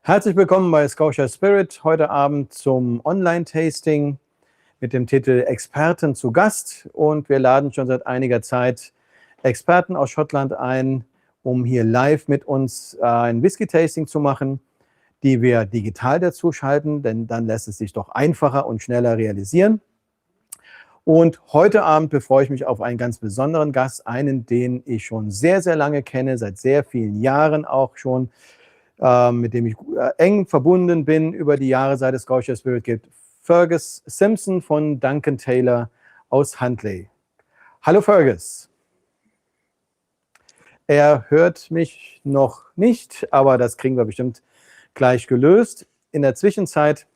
Herzlich willkommen bei Scotia Spirit, heute Abend zum Online-Tasting mit dem Titel Experten zu Gast. Und wir laden schon seit einiger Zeit Experten aus Schottland ein, um hier live mit uns ein Whisky-Tasting zu machen, die wir digital dazu schalten, denn dann lässt es sich doch einfacher und schneller realisieren. Und heute Abend befreue ich mich auf einen ganz besonderen Gast, einen, den ich schon sehr, sehr lange kenne, seit sehr vielen Jahren auch schon, mit dem ich eng verbunden bin über die Jahre, seit es Scotia Spirit gibt. Fergus Simpson von Duncan Taylor aus Huntly. Hallo Fergus. Er hört mich noch nicht, aber das kriegen wir bestimmt gleich gelöst. In der Zwischenzeit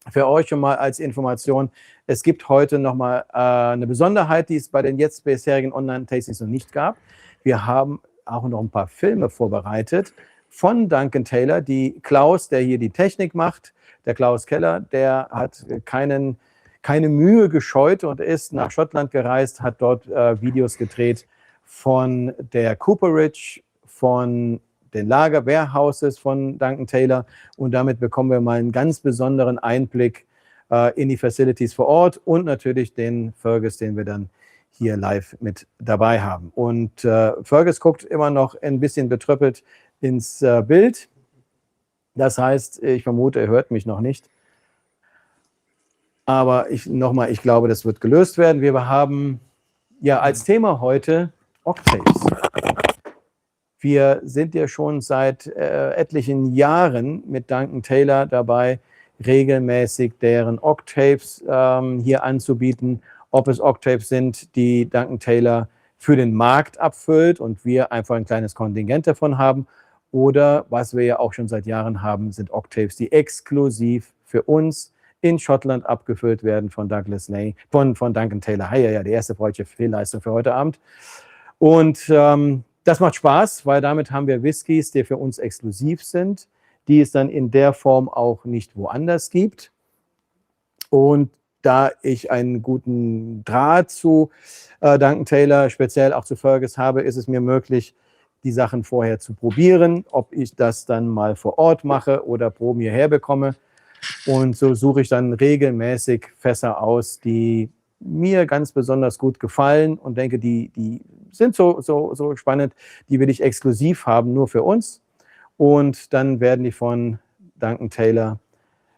für euch schon mal als Information, es gibt heute nochmal eine Besonderheit, die es bei den jetzt bisherigen Online-Tastings noch nicht gab. Wir haben auch noch ein paar Filme vorbereitet von Duncan Taylor. Die Klas, der hier die Technik macht, der Klas Keller, der hat keine Mühe gescheut und ist nach Schottland gereist, hat dort Videos gedreht von der Cooperage, von den Lager-Warehouses von Duncan Taylor, und damit bekommen wir mal einen ganz besonderen Einblick in die Facilities vor Ort und natürlich den Fergus, den wir dann hier live mit dabei haben. Und Fergus guckt immer noch ein bisschen betröppelt ins Bild. Das heißt, ich vermute, er hört mich noch nicht. Aber ich glaube, das wird gelöst werden. Wir haben ja als Thema heute Octaves. Wir sind ja schon seit etlichen Jahren mit Duncan Taylor dabei, regelmäßig deren Octaves hier anzubieten. Ob es Octaves sind, die Duncan Taylor für den Markt abfüllt und wir einfach ein kleines Kontingent davon haben, oder was wir ja auch schon seit Jahren haben, sind Octaves, die exklusiv für uns in Schottland abgefüllt werden von Duncan Taylor. Ja, die erste freudige Fehlleistung für heute Abend. Und das macht Spaß, weil damit haben wir Whiskys, die für uns exklusiv sind, die es dann in der Form auch nicht woanders gibt. Und da ich einen guten Draht zu Duncan Taylor, speziell auch zu Fergus habe, ist es mir möglich, die Sachen vorher zu probieren, ob ich das dann mal vor Ort mache oder Proben hierher bekomme. Und so suche ich dann regelmäßig Fässer aus, die mir ganz besonders gut gefallen und denke, die sind so spannend, die will ich exklusiv haben, nur für uns. Und dann werden die von Duncan Taylor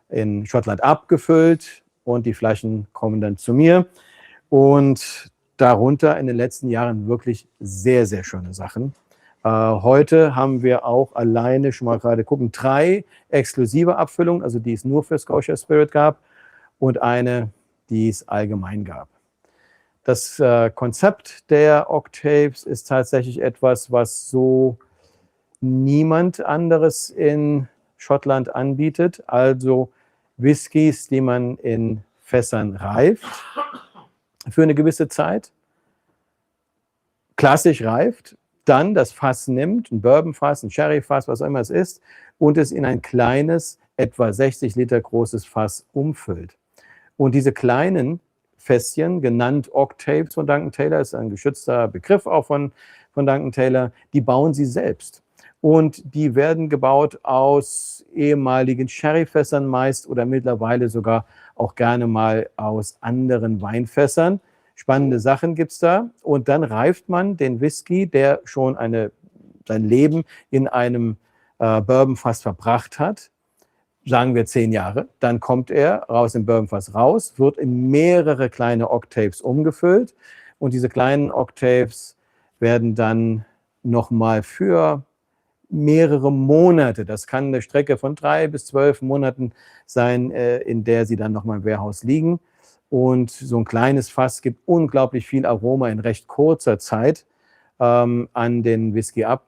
in Schottland abgefüllt und die Flaschen kommen dann zu mir. Und darunter in den letzten Jahren wirklich sehr, sehr schöne Sachen. Heute haben wir auch alleine, schon mal gerade gucken, 3 exklusive Abfüllungen, also die es nur für Scotia Spirit gab, und eine, die es allgemein gab. Das Konzept der Octaves ist tatsächlich etwas, was so niemand anderes in Schottland anbietet. Also Whiskys, die man in Fässern reift für eine gewisse Zeit, klassisch reift, dann das Fass nimmt, ein Bourbonfass, ein Sherryfass, was auch immer es ist, und es in ein kleines, etwa 60 Liter großes Fass umfüllt. Und diese kleinen Fässchen, genannt Octaves von Duncan Taylor, ist ein geschützter Begriff auch von Duncan Taylor, die bauen sie selbst. Und die werden gebaut aus ehemaligen Sherryfässern meist oder mittlerweile sogar auch gerne mal aus anderen Weinfässern. Spannende Sachen gibt es da. Und dann reift man den Whisky, der schon sein Leben in einem Bourbonfass verbracht hat, sagen wir 10 Jahre. Dann kommt er aus dem Bourbonfass raus, wird in mehrere kleine Octaves umgefüllt. Und diese kleinen Octaves werden dann nochmal für mehrere Monate, das kann eine Strecke von 3 bis 12 Monaten sein, in der sie dann nochmal im Warehouse liegen. Und so ein kleines Fass gibt unglaublich viel Aroma in recht kurzer Zeit an den Whisky ab,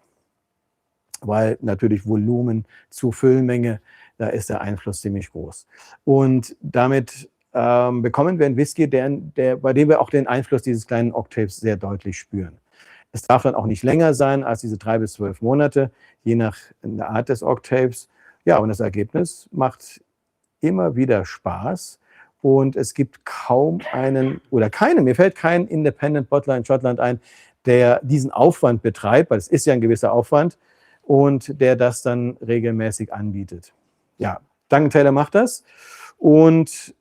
weil natürlich Volumen zu Füllmenge, da ist der Einfluss ziemlich groß. Und damit bekommen wir einen Whisky, bei dem wir auch den Einfluss dieses kleinen Octaves sehr deutlich spüren. Es darf dann auch nicht länger sein als diese 3 bis 12 Monate, je nach der Art des Octaves. Ja, und das Ergebnis macht immer wieder Spaß. Und es gibt kaum mir fällt kein Independent Bottler in Schottland ein, der diesen Aufwand betreibt, weil es ist ja ein gewisser Aufwand, und der das dann regelmäßig anbietet. Ja, Duncan Taylor macht das und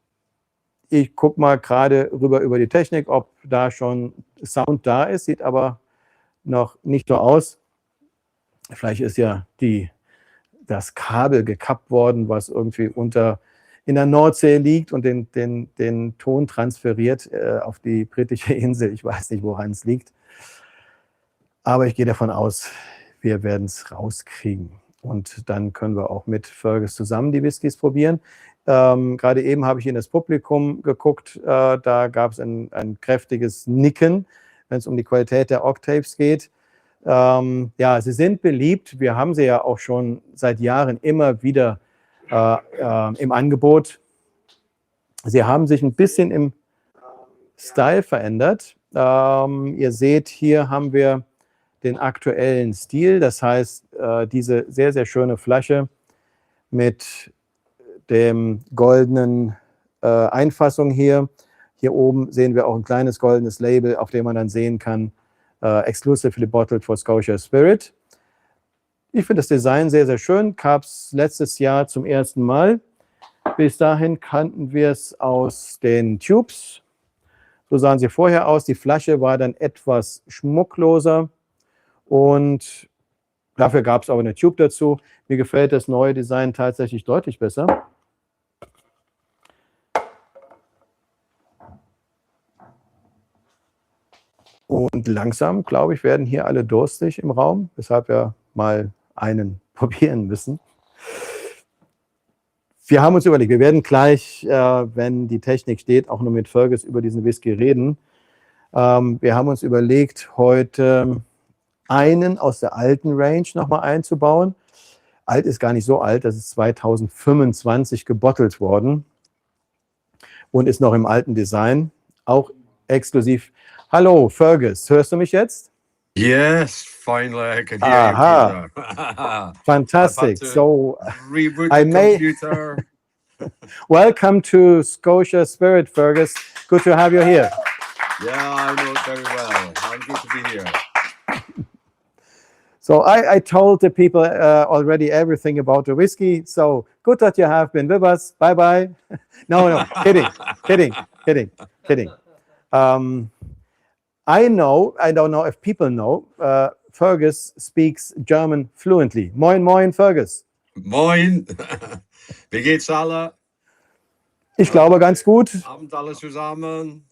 ich gucke mal gerade rüber über die Technik, ob da schon Sound da ist, sieht aber noch nicht so aus. Vielleicht ist ja das Kabel gekappt worden, was irgendwie in der Nordsee liegt und den Ton transferiert auf die britische Insel. Ich weiß nicht, woran es liegt. Aber ich gehe davon aus, wir werden es rauskriegen. Und dann können wir auch mit Fergus zusammen die Whiskys probieren. Gerade eben habe ich in das Publikum geguckt. Da gab es ein kräftiges Nicken, wenn es um die Qualität der Octaves geht. Ja, sie sind beliebt. Wir haben sie ja auch schon seit Jahren immer wieder im Angebot. Sie haben sich ein bisschen im Style verändert. Ihr seht, hier haben wir den aktuellen Stil. Das heißt, diese sehr, sehr schöne Flasche mit dem goldenen Einfassung hier. Hier oben sehen wir auch ein kleines goldenes Label, auf dem man dann sehen kann, exclusively bottled for Scotia Spirit. Ich finde das Design sehr, sehr schön. Gab es letztes Jahr zum ersten Mal. Bis dahin kannten wir es aus den Tubes. So sahen sie vorher aus. Die Flasche war dann etwas schmuckloser und dafür gab es aber eine Tube dazu. Mir gefällt das neue Design tatsächlich deutlich besser. Und langsam, glaube ich, werden hier alle durstig im Raum, weshalb wir mal einen probieren müssen. Wir haben uns überlegt, wir werden gleich, wenn die Technik steht, auch noch mit Fergus über diesen Whisky reden. Wir haben uns überlegt, heute einen aus der alten Range nochmal einzubauen. Alt ist gar nicht so alt, das ist 2025 gebottelt worden und ist noch im alten Design, auch exklusiv. Hallo, Fergus, hörst du mich jetzt? Yes, finally I can hear you, Peter. Fantastic. So reboot I the may computer. welcome to Scotia Spirit, Fergus. Good to have you here. Yeah, I know it very well. I'm good to be here. So I told the people already everything about the whiskey. So good that you have been with us. Bye bye. No, kidding. I don't know if people know, Fergus speaks German fluently. Moin, moin, Fergus. Moin. Wie geht's alle? Ich glaube ganz gut. Abend alle zusammen.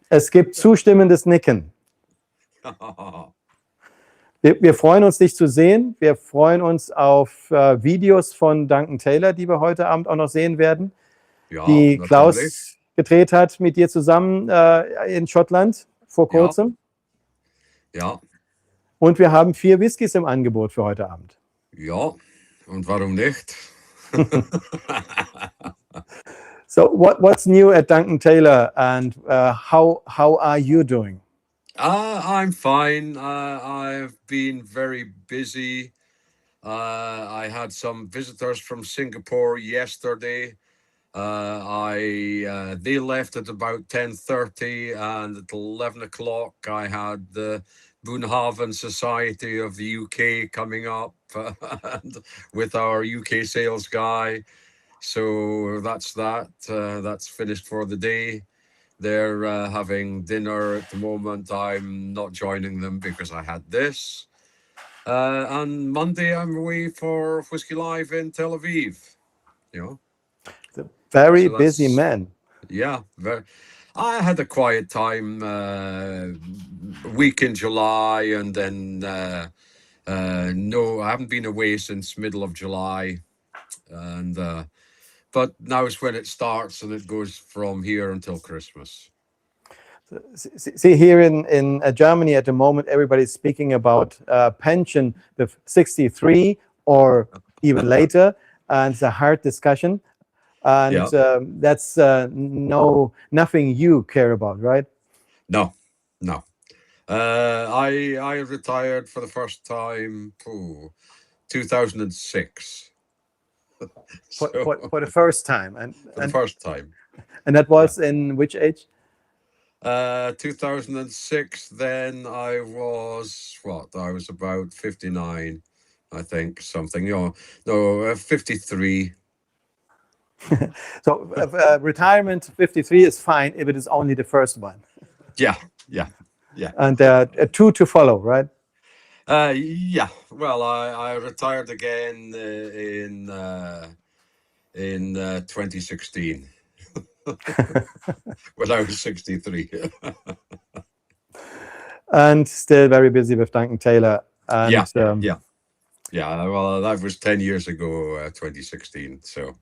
Es gibt zustimmendes Nicken. Wir freuen uns, dich zu sehen. Wir freuen uns auf Videos von Duncan Taylor, die wir heute Abend auch noch sehen werden, Ja, die natürlich. Klas gedreht hat mit dir zusammen in Schottland vor kurzem. Ja. Und wir haben 4 Whiskys im Angebot für heute Abend. Ja, und warum nicht? So what's new at Duncan Taylor and how are you doing? I'm fine. I've been very busy. I had some visitors from Singapore yesterday. They left at about 10:30, and at 11 o'clock I had the Bunnahabhein Society of the UK coming up and with our UK sales guy. So that's that. That's finished for the day. They're having dinner at the moment. I'm not joining them because I had this. And Monday I'm away for Whiskey Live in Tel Aviv. You know. Very busy man. Yeah, I had a quiet time week in July, and then no, I haven't been away since middle of July, and but now is when it starts, and it goes from here until Christmas. See, here in Germany at the moment, everybody's speaking about pension with 63 or even later, and it's a hard discussion. And that's nothing you care about, right? No. I retired for the first time 2006. For the first time, the first time. And that was in which age? 2006. Then I was about 59. I think, something. No, 53. So retirement 53 is fine if it is only the first one. Yeah. And 2 to follow, right? Yeah. Well, I retired again in 2016 when I was 63. And still very busy with Duncan Taylor. And Yeah. Well, that was 10 years ago, 2016. So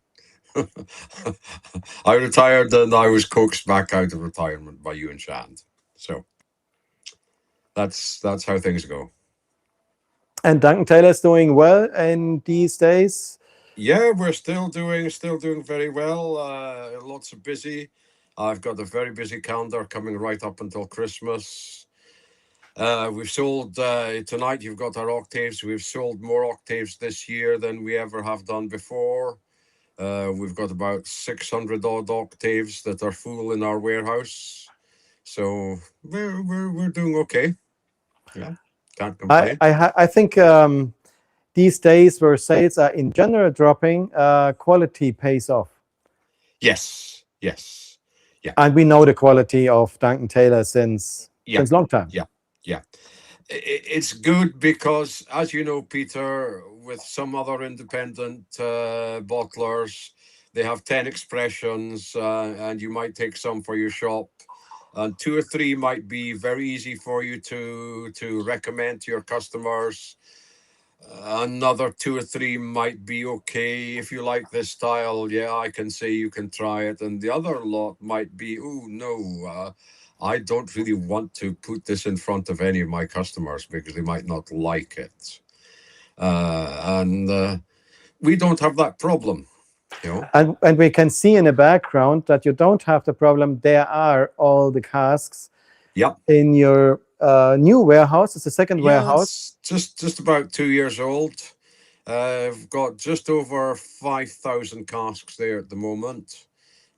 I retired and I was coaxed back out of retirement by you and Shand. So that's how things go. And Duncan Taylor's doing well in these days. Yeah, we're still doing very well. Lots of busy. I've got a very busy calendar coming right up until Christmas. We've sold tonight. You've got our octaves. We've sold more octaves this year than we ever have done before. We've got about 600 odd octaves that are full in our warehouse. So we're doing okay. Yeah, can't complain. I think these days where sales are in general dropping, quality pays off. Yes. Yeah. And we know the quality of Duncan Taylor since long time. Yeah. It's good because, as you know, Peter, with some other independent bottlers, they have 10 expressions, and you might take some for your shop. And 2 or 3 might be very easy for you to recommend to your customers. Another 2 or 3 might be okay. If you like this style, yeah, I can say you can try it. And the other lot might be, oh, no, I don't really want to put this in front of any of my customers because they might not like it. And we don't have that problem. And we can see in the background that you don't have the problem. There are all the casks in your new warehouse. It's the second warehouse. It's just about 2 years old. I've got just over 5,000 casks there at the moment.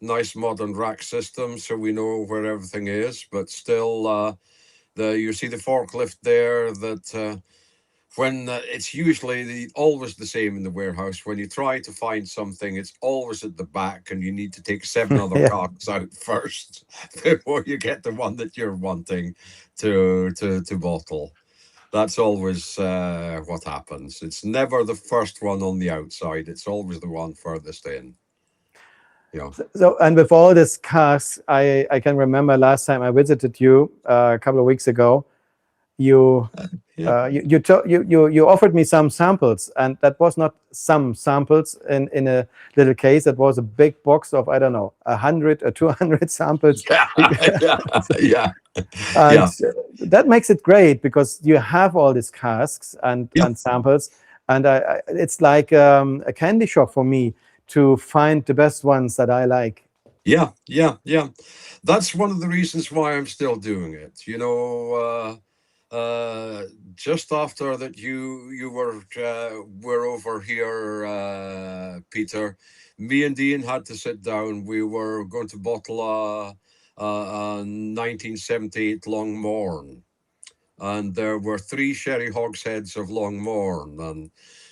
Nice modern rack system, so we know where everything is. But still, you see the forklift there. That when it's usually always the same in the warehouse. When you try to find something, it's always at the back, and you need to take 7 other casks out first before you get the one that you're wanting to bottle. That's always what happens. It's never the first one on the outside. It's always the one furthest in. So, and with all this casks, I can remember last time I visited you a couple of weeks ago. You offered me some samples, and that was not some samples in a little case. That was a big box of, I don't know, 100 or 200 samples. Yeah. And that makes it great because you have all these casks and samples, and it's like a candy shop for me to find the best ones that I like. Yeah. That's one of the reasons why I'm still doing it. Just after that you were over here, Peter, me and Dean had to sit down. We were going to bottle a 1978 Longmorn, and there were 3 sherry hogsheads of Longmorn, and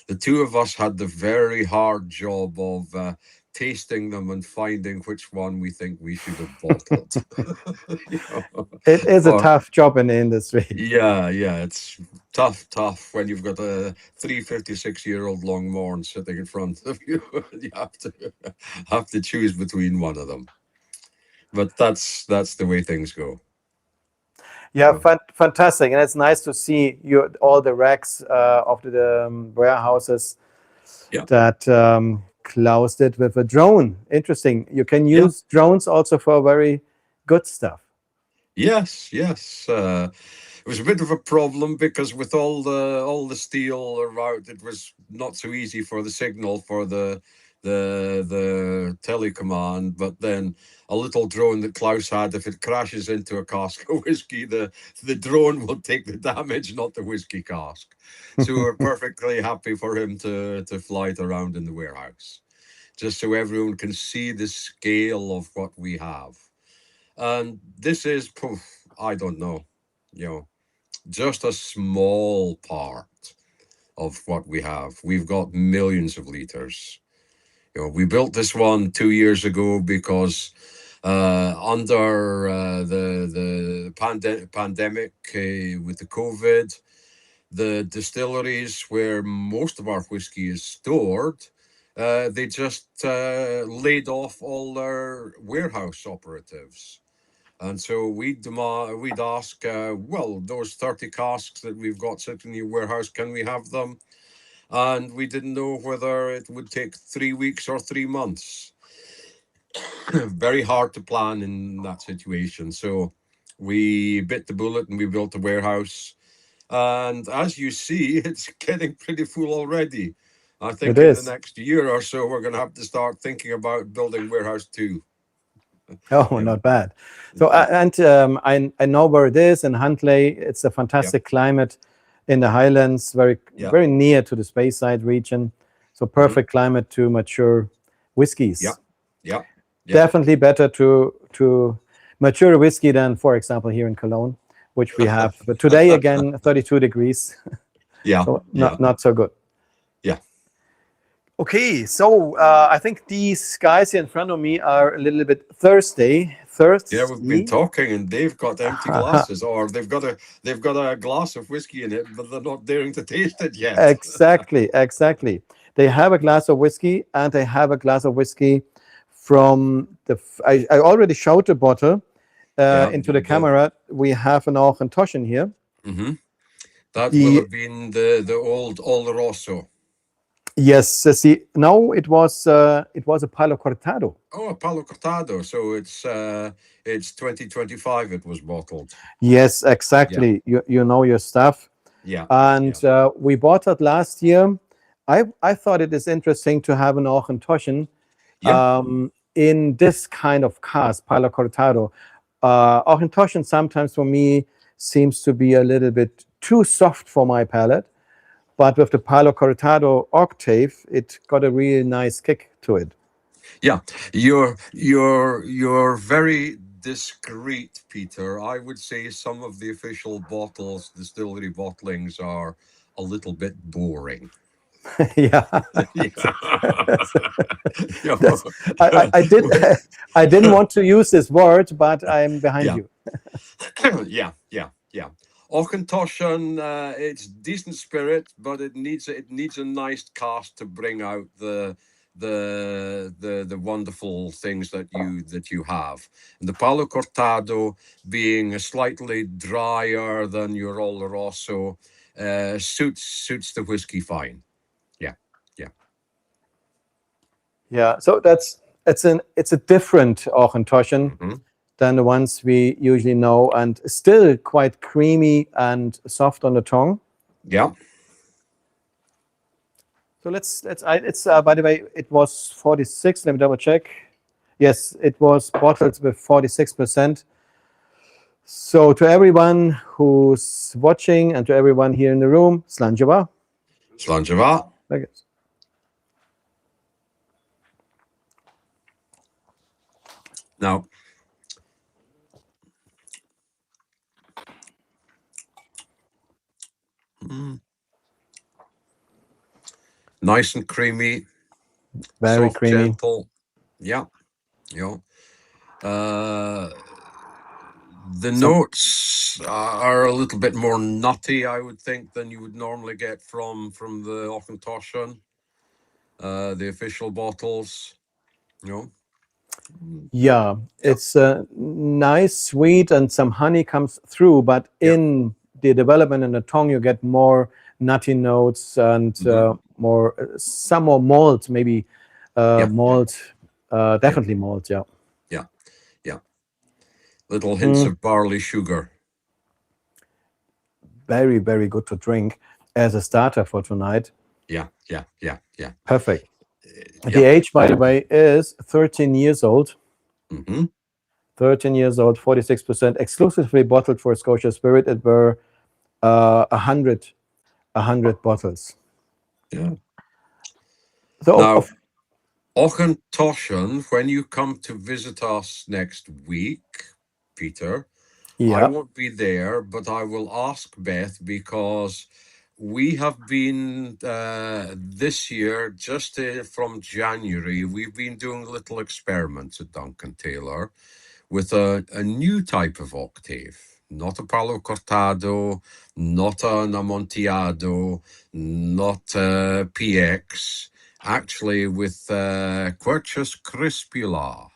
the 2 of us had the very hard job of tasting them and finding which one we think we should have bottled. It is a tough job in the industry. Yeah, it's tough when you've got a 356-year-old Longmorn sitting in front of you. You have to choose between one of them. But that's the way things go. Yeah, fantastic, and it's nice to see all the racks of the warehouses that Klas did with a drone. Interesting. You can use drones also for very good stuff. Yes. It was a bit of a problem because with all the steel around, it was not so easy for the signal for the telecommand. But then a little drone that Klas had, if it crashes into a cask of whiskey, the drone will take the damage, not the whiskey cask. So we're perfectly happy for him to fly it around in the warehouse, just so everyone can see the scale of what we have. And this is, I don't know, just a small part of what we have. We've got millions of liters. We built this one 2 years ago because under the pandemic with the COVID, the distilleries where most of our whiskey is stored, they just laid off all their warehouse operatives. And so we'd ask, well, those 30 casks that we've got sitting in your warehouse, can we have them? And we didn't know whether it would take 3 weeks or 3 months. Very hard to plan in that situation. So we bit the bullet and we built a warehouse. And as you see, it's getting pretty full already. I think in the next year or so, we're going to have to start thinking about building warehouse 2. Oh, not bad. So, I know where it is in Huntly. It's a fantastic climate in the Highlands, very near to the Speyside region. So perfect climate to mature whiskies. Yeah. Definitely better to mature whiskey than, for example, here in Cologne, which we have. But today, again, 32 degrees. Yeah. So not so good. Yeah. Okay, so I think these guys here in front of me are a little bit thirsty. Yeah, we've been talking, and they've got empty glasses, or they've got a glass of whiskey in it, but they're not daring to taste it yet. Exactly. They have a glass of whiskey, and they have a glass of whiskey from the. I already showed the bottle into the camera. We have an Auchentoshan here. Mm-hmm. That will have been the old Oloroso. Yes, see, no, it was a Palo Cortado. Oh, a Palo Cortado. So it's 2025. It was bottled. Yes, exactly. Yeah. You know your stuff. Yeah. And we bought it last year. I thought it is interesting to have an Auchentoshan in this kind of cask, Palo Cortado. Auchentoshan sometimes for me seems to be a little bit too soft for my palate. But with the Palo Cortado Octave, it got a really nice kick to it. Yeah, you're very discreet, Peter. I would say some of the official distillery bottlings are a little bit boring. Yeah. I didn't want to use this word, but I'm behind you. Yeah. Auchentoshan, it's decent spirit, but it needs a nice cask to bring out the wonderful things that you have. And the Palo Cortado, being slightly drier than your Oloroso, suits the whiskey fine. Yeah. So it's a different Auchentoshan than the ones we usually know, and still quite creamy and soft on the tongue. Yeah. So it's by the way, it was 46. Let me double check. Yes, it was bottled with 46%. So to everyone who's watching and to everyone here in the room, Slanjava. Slanjava. Now, nice and creamy, very soft, creamy, gentle. Yeah. The notes are a little bit more nutty, I would think, than you would normally get from the Auchentoshan, the official bottles. Yeah, it's nice, sweet, and some honey comes through, but in the development in the tongue, you get more nutty notes and some more malt, maybe malt, definitely malt. Yeah. Little hints of barley sugar. Very, very good to drink as a starter for tonight. Yeah. Perfect. The age, by the way, is 13 years old. 13 years old, 46%, exclusively bottled for Scotia Spirit. It were 100 bottles. Yeah. So now, Auchentoshan, when you come to visit us next week, Peter, I won't be there, but I will ask Beth, because we have been this year, just from January, we've been doing little experiments at Duncan Taylor with a new type of octave. Not a Palo Cortado, not an Amontillado, not a PX, actually with Quercus crispula,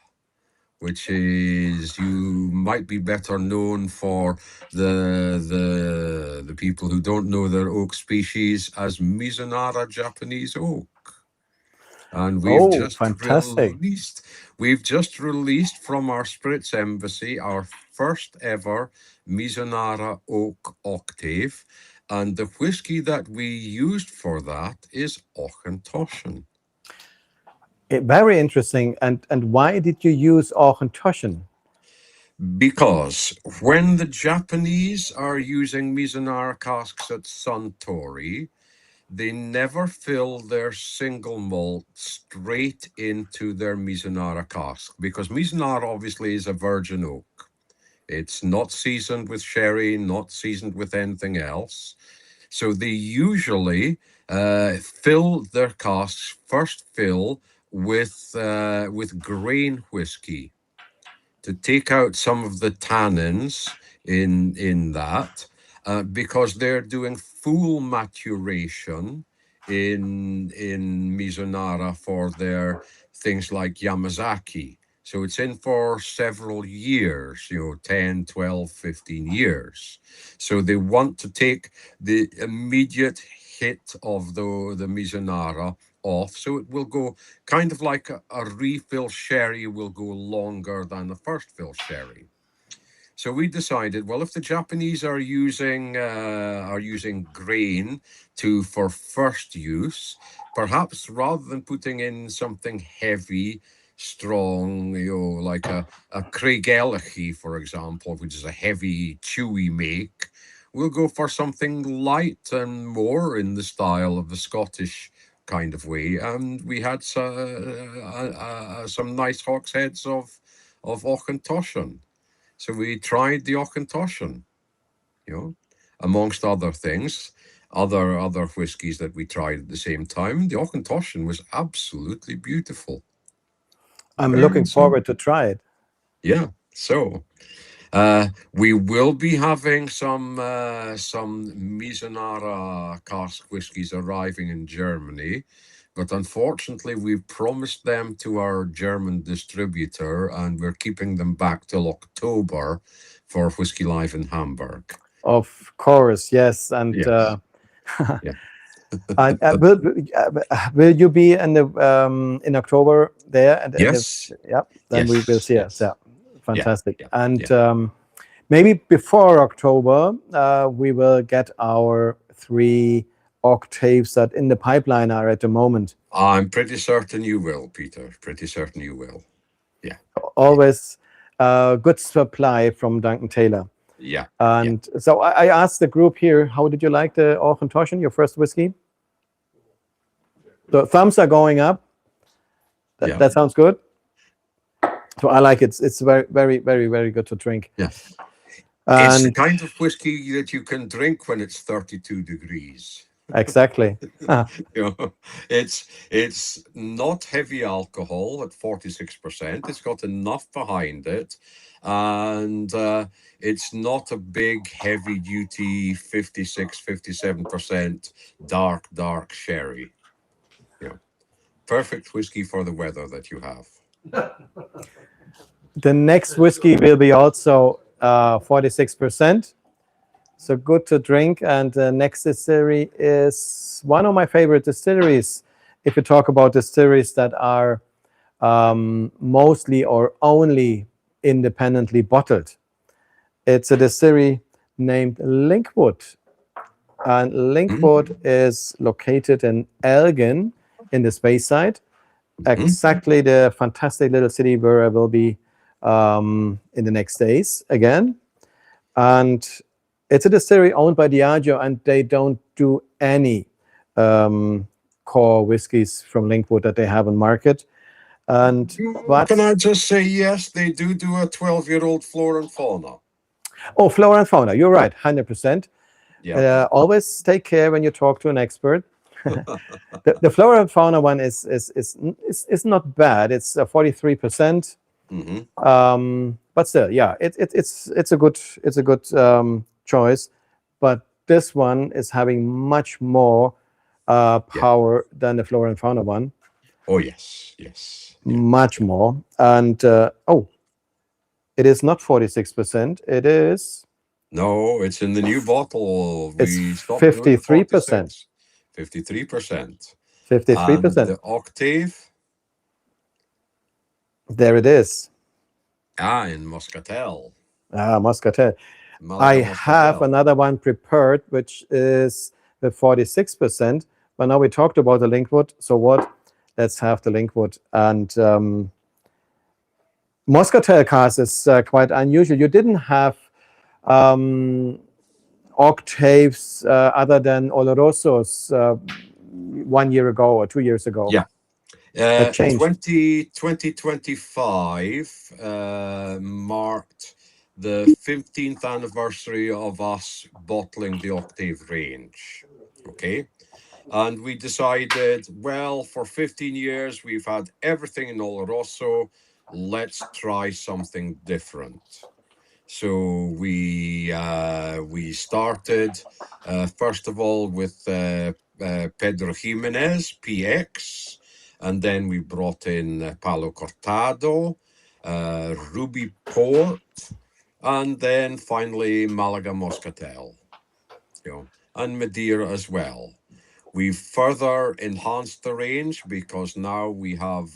which is, you might be better known for the people who don't know their oak species as Mizunara Japanese oak. And Fantastic. we've just released from our Spritz Embassy our first ever Mizunara oak octave. And the whiskey that we used for that is Auchentoshan. Very interesting. And why did you use Auchentoshan? Because when the Japanese are using Mizunara casks at Suntory, they never fill their single malt straight into their Mizunara cask, because Mizunara obviously is a virgin oak. It's not seasoned with sherry, not seasoned with anything else. So they usually fill their casks, first fill with grain whiskey to take out some of the tannins in that, because they're doing full maturation in Mizunara for their things like Yamazaki. So it's in for several years, 10, 12, 15 years. So they want to take the immediate hit of the Mizunara off. So it will go kind of like a refill sherry will go longer than the first fill sherry. So we decided, well, if the Japanese are using grain for first use, perhaps rather than putting in something heavy, strong, like a Craigellachie, for example, which is a heavy, chewy make, we'll go for something light and more in the style of the Scottish kind of way. And we had some nice hogsheads of Auchentoshan. So we tried the Auchentoshan, amongst other things, other whiskies that we tried at the same time. The Auchentoshan was absolutely beautiful. I'm looking forward to try it. Yeah. So we will be having some Mizunara cask whiskies arriving in Germany, but unfortunately we've promised them to our German distributor, and we're keeping them back till October for Whiskey Live in Hamburg. Of course, yes. And Yes. Yeah. and will you be in October there? Yes. Yeah. Then we will see Yes. us. Yeah. Fantastic. Yeah. And maybe before October, we will get our 3 octaves that in the pipeline are at the moment. I'm pretty certain you will, Peter. Pretty certain you will. Yeah. Always good supply from Duncan Taylor. Yeah. And so I asked the group here, how did you like the Auchentoshan, your first whiskey? The thumbs are going up. That sounds good. So I like it. It's very, very, very, very good to drink. Yes. And it's the kind of whiskey that you can drink when it's 32 degrees. Exactly. It's not heavy alcohol at 46%. It's got enough behind it. And it's not a big, heavy duty 56, 57% dark sherry. Perfect whiskey for the weather that you have. The next whiskey will be also 46%. So good to drink. And the next distillery is one of my favorite distilleries. If you talk about distilleries that are mostly or only independently bottled, it's a distillery named Linkwood. And Linkwood is located in Elgin in the Speyside. Exactly the fantastic little city where I will be in the next days again. And it's a distillery owned by Diageo, and they don't do any core whiskies from Linkwood that they have on market. And can I just say, yes, they do a 12-year-old Flora and Fauna. Oh, Flora and Fauna, you're right, 100%. Yeah. Always take care when you talk to an expert. The flora and fauna one is not bad. It's 43%. But still, yeah, it's a good choice. But this one is having much more power than the flora and fauna one. Oh yes, yes. Much more. And it is not 46%. It is. No, it's in the new bottle. It's We stopped doing the 53%. 53%. 53%. And the Octave. There it is. In Moscatel. Moscatel. Malaga I have Moscatel. another one prepared, which is the 46%. But now we talked about the Linkwood. So what? Let's have the Linkwood. And Moscatel cast is quite unusual. You didn't have octaves other than Oloroso's 1 year ago or 2 years ago. Yeah. That changed. 2025 marked the 15th anniversary of us bottling the Octave range. Okay. And we decided, well, for 15 years, we've had everything in Oloroso. Let's try something different. So we started, first of all, with Pedro Jimenez, PX. And then we brought in Palo Cortado, Ruby Port, and then finally Malaga Moscatel, and Madeira as well. We've further enhanced the range because now we have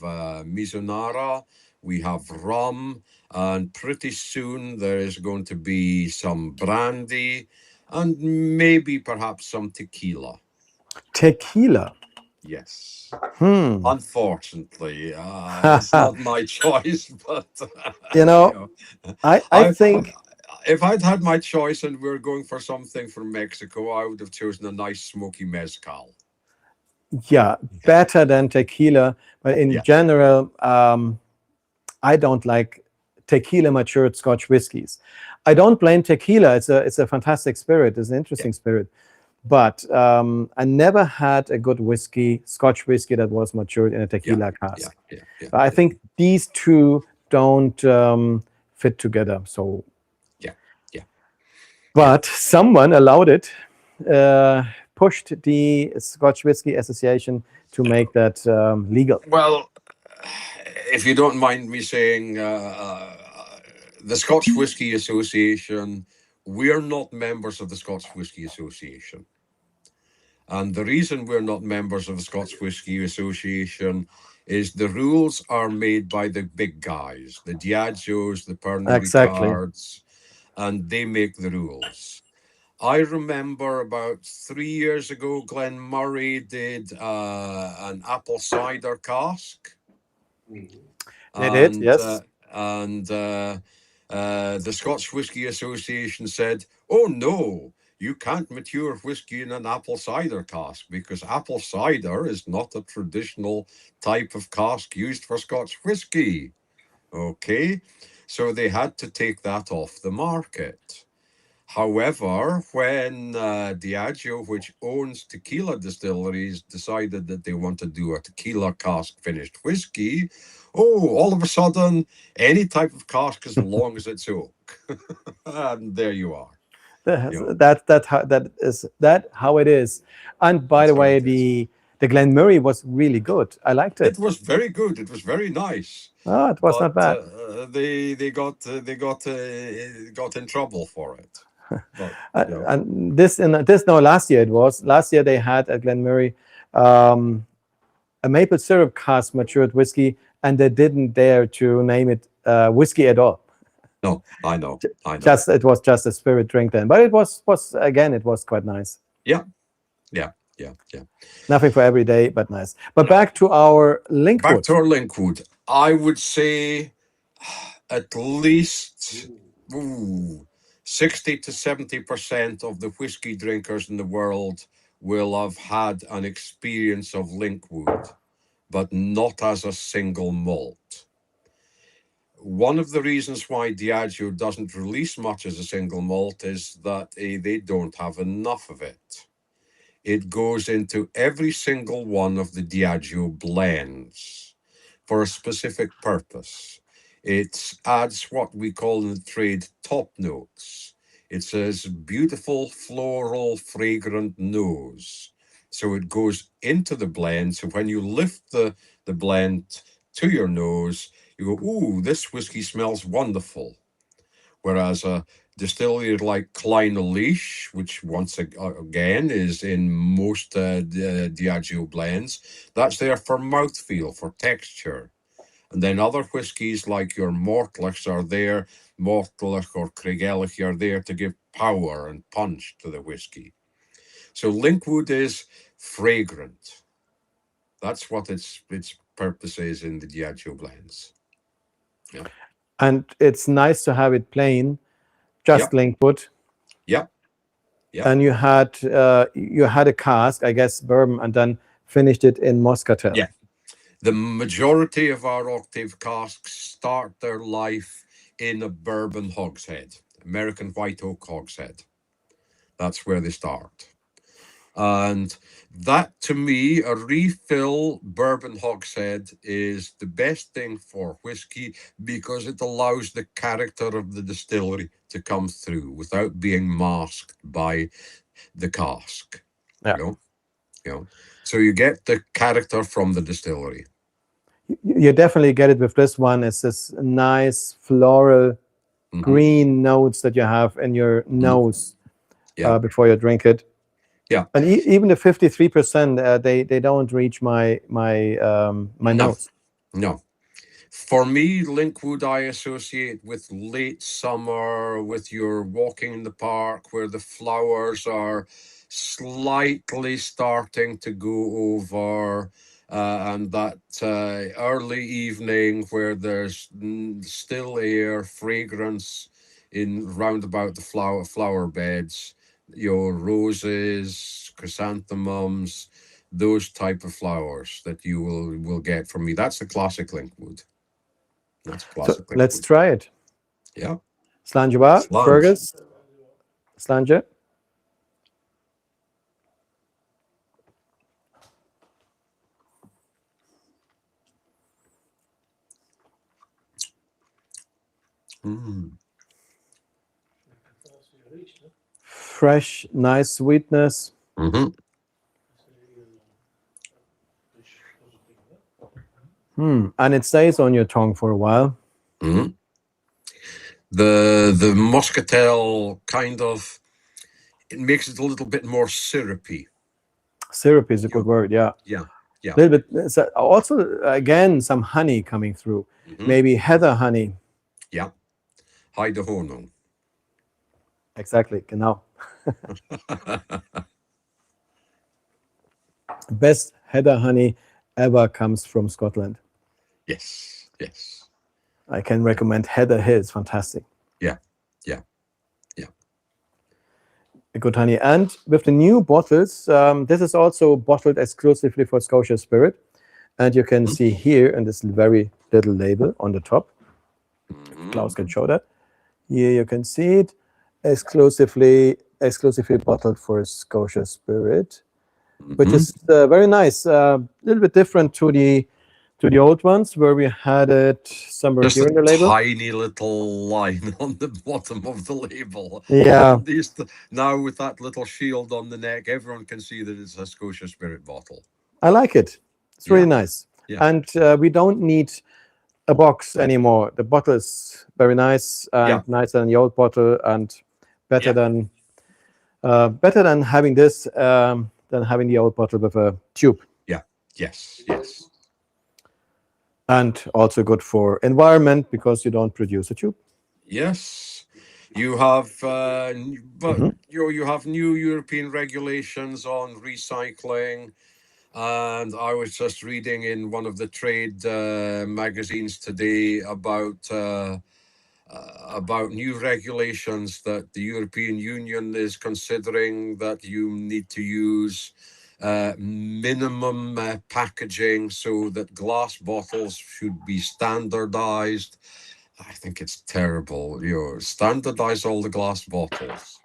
Mizunara, we have rum, and pretty soon there is going to be some brandy and maybe perhaps some tequila. Tequila. Yes. Hmm. Unfortunately, it's not my choice, but I think if I'd had my choice and we were going for something from Mexico, I would have chosen a nice smoky mezcal. Yeah, better than tequila. But in general, I don't like tequila matured Scotch whiskies. I don't blame tequila. It's a fantastic spirit. It's an interesting spirit. But I never had a good whiskey, Scotch whiskey, that was matured in a tequila cask. I think these two don't fit together. So but someone allowed it, pushed the Scotch Whisky Association to make that legal. Well, if you don't mind me saying, the Scotch Whisky Association, we're not members of the Scotch Whisky Association. And the reason we're not members of the Scotch Whisky Association is the rules are made by the big guys, the Diageos, the Pernod Ricards, and they make the rules. I remember about 3 years ago, Glen Murray did an apple cider cask. They did, yes. And the Scotch Whisky Association said, oh no, you can't mature whiskey in an apple cider cask because apple cider is not a traditional type of cask used for Scotch whiskey. Okay, so they had to take that off the market. However, when Diageo, which owns tequila distilleries, decided that they want to do a tequila cask finished whiskey, all of a sudden, any type of cask as long as it's oak. And there you are. That is how it is. And by the way, the Glen Murray was really good. I liked it. It was very good. It was very nice. Oh, it was not bad. They got in trouble for it. But, and last year last year they had at Glen Murray a maple syrup cask matured whiskey, and they didn't dare to name it whiskey at all. No, I know. It was just a spirit drink then, but it was quite nice. Yeah. Nothing for every day, but nice. But back to our Linkwood. Back to our Linkwood. I would say at least 60 to 70% of the whiskey drinkers in the world will have had an experience of Linkwood, but not as a single malt. one of the reasons why Diageo doesn't release much as a single malt is that they don't have enough of it. It goes into every single one of the Diageo blends for a specific purpose. It adds what we call in the trade top notes. It says beautiful, floral, fragrant nose. So it goes into the blend. So when you lift the blend to your nose, you go, ooh, this whiskey smells wonderful. Whereas a distillery like Kleine, which once again is in most Diageo blends, that's there for mouthfeel, for texture. And then other whiskies like your Mortlachs are there, Mortlach or Craigellach are there to give power and punch to the whiskey. So Linkwood is fragrant. That's what its purpose is in the Diageo blends. Yeah. And it's nice to have it plain, just Linkwood. Yeah. Yeah. And you had a cask, I guess, bourbon, and then finished it in Moscatel. Yeah. The majority of our Octave casks start their life in a bourbon hogshead, American white oak hogshead. That's where they start. And that, to me, a refill bourbon hogshead is the best thing for whiskey because it allows the character of the distillery to come through without being masked by the cask. Yeah. You know? So you get the character from the distillery. You definitely get it with this one. It's this nice floral green notes that you have in your nose before you drink it. Yeah. And even the 53%, they don't reach my nose. No. For me, Linkwood I associate with late summer, with your walking in the park where the flowers are slightly starting to go over, and that early evening where there's still air, fragrance in round about the flower beds, your roses, chrysanthemums, those type of flowers that you will get from me. That's the classic Linkwood. That's classic. So let's try it. Yeah. Slange, Fergus. Slange. Fresh, nice sweetness. And it stays on your tongue for a while. The Moscatel kind of, it makes it a little bit more syrupy. Syrupy is a good word, yeah. Yeah. A little bit. Also, again, some honey coming through. Maybe heather honey. Yeah. Heidehonung. Exactly, genau. Best heather honey ever comes from Scotland. Yes. I can recommend Heather Hill. It's fantastic. Yeah. A good honey. And with the new bottles, this is also bottled exclusively for Scotia Spirit. And you can see here in this very little label on the top. Klas can show that. Here you can see it. Exclusively bottled for Scotia Spirit, which is very nice. A little bit different to the old ones where we had it somewhere Just here in the label. Tiny little line on the bottom of the label. Yeah. Now with that little shield on the neck, everyone can see that it's a Scotia Spirit bottle. I like it. It's really nice. Yeah. And we don't need a box anymore. The bottle is very nice and nicer than the old bottle and better than having this than having the old bottle with a tube. Yeah. Yes. And also good for environment because you don't produce a tube. Yes, you have, you have new European regulations on recycling, and I was just reading in one of the trade magazines today about new regulations that the European Union is considering that you need to use minimum packaging so that glass bottles should be standardized I think it's terrible. Standardize all the glass bottles.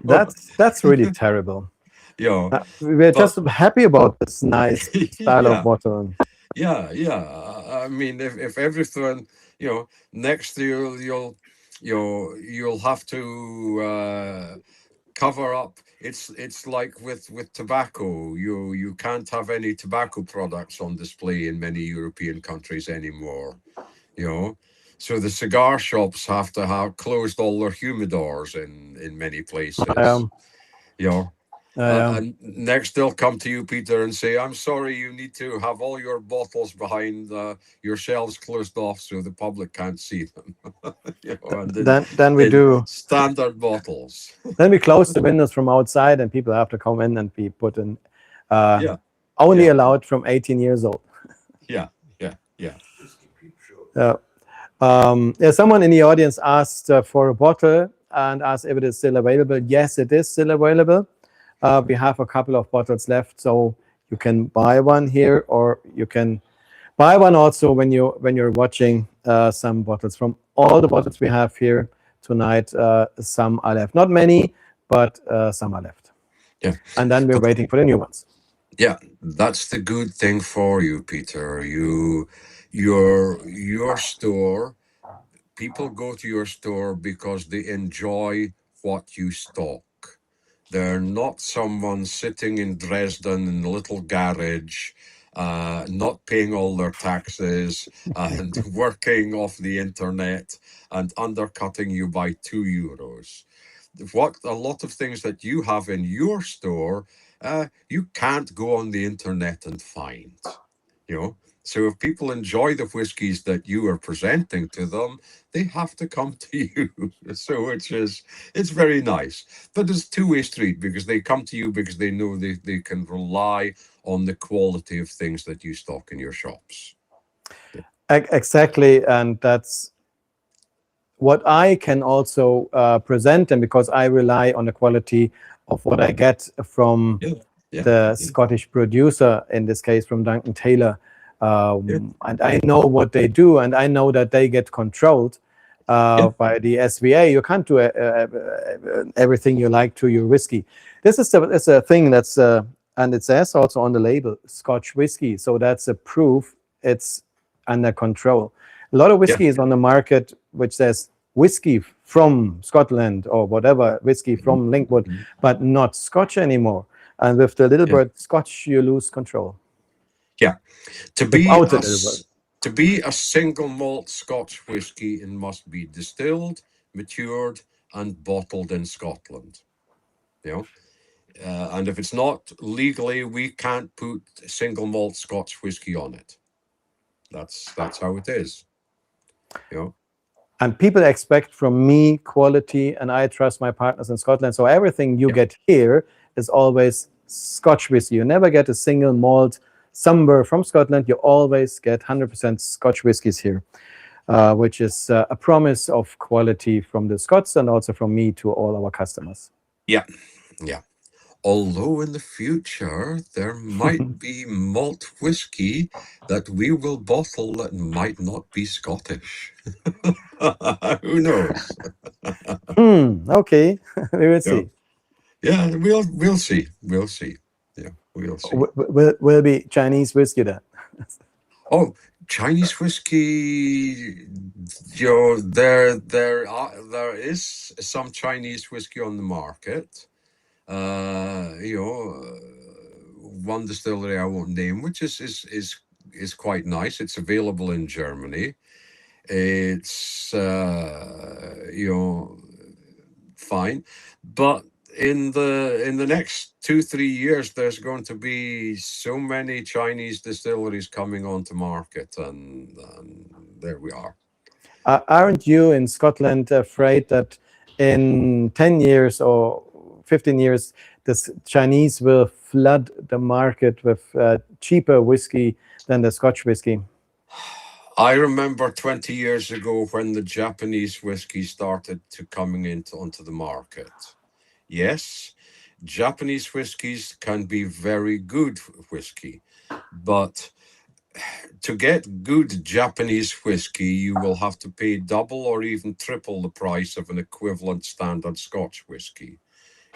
That's really terrible. Yeah, We're but just happy about this nice style of yeah, bottle. yeah. I mean, if everything, next year you'll have to cover up. It's like with tobacco. You can't have any tobacco products on display in many European countries anymore. You know, so the cigar shops have to have closed all their humidors in many places. Um, You know, um, and next they'll come to you, Peter, and say, "I'm sorry, you need to have all your bottles behind your shelves closed off so the public can't see them." And then we in do. standard bottles. Then we close the windows from outside, and people have to come in, and we put in Yeah, only yeah, allowed from 18 years old. yeah, yeah. Uh, someone in the audience asked for a bottle and asked if it is still available. Yes, it is still available. We have a couple of bottles left, so you can buy one here, or you can buy one also when you're watching some bottles. From all the bottles we have here tonight, some are left. Not many, but some are left. Yeah. And then we're But waiting for the new ones. yeah, that's the good thing for you, Peter. Your store, people go to your store because they enjoy what you stock. They're not someone sitting in Dresden in a little garage, not paying all their taxes and working off the internet and undercutting you by €2. What a lot of things that you have in your store, you can't go on the internet and find. You know, so if people enjoy the whiskies that you are presenting to them, they have to come to you. So it's very nice. But it's two-way street because they come to you because they know they can rely on the quality of things that you stock in your shops. Exactly, and that's what I can also present them, because I rely on the quality of what I get from Yeah, yeah, the yeah, Scottish producer, in this case from Duncan Taylor. yeah, And I know what they do, and I know that they get controlled yeah, by the SVA. You can't do everything you like to your whiskey. This is it's a thing that's, and it says also on the label, Scotch whiskey. So that's a proof it's under control. A lot of yeah, whiskey is on the market which says whiskey from Scotland or whatever, whiskey from Linkwood, mhm, but not Scotch anymore. And with the little yeah, bird Scotch, you lose control. yeah. To be Without the a little bird. to be a single malt Scotch whiskey, it must be distilled, matured, and bottled in Scotland. You know, and if it's not legally, we can't put single malt Scotch whiskey on it. That's how it is. You know. And people expect from me quality, and I trust my partners in Scotland. So everything you Yeah. get here is always Scotch whiskey. You never get a single malt somewhere from Scotland. You always get 100% Scotch whiskies here, which is a promise of quality from the Scots and also from me to all our customers. Yeah. Yeah. Although in the future there might be malt whiskey that we will bottle that might not be Scottish. Who knows? Okay, we will Yeah. see. Yeah, we'll see. We'll see. Yeah, we'll see. Will be Chinese whiskey then. Oh, Chinese whiskey. There is some Chinese whiskey on the market. One distillery I won't name, which is quite nice. It's available in Germany. It's fine, but in the next 2-3 years, there's going to be so many Chinese distilleries coming onto market, and there we are. Aren't you in Scotland afraid that in 10 years or 15 years, the Chinese will flood the market with cheaper whiskey than the Scotch whiskey? I remember 20 years ago when the Japanese whiskey started to coming into onto the market. Yes, Japanese whiskies can be very good whiskey, but to get good Japanese whiskey, you will have to pay double or even triple the price of an equivalent standard Scotch whiskey.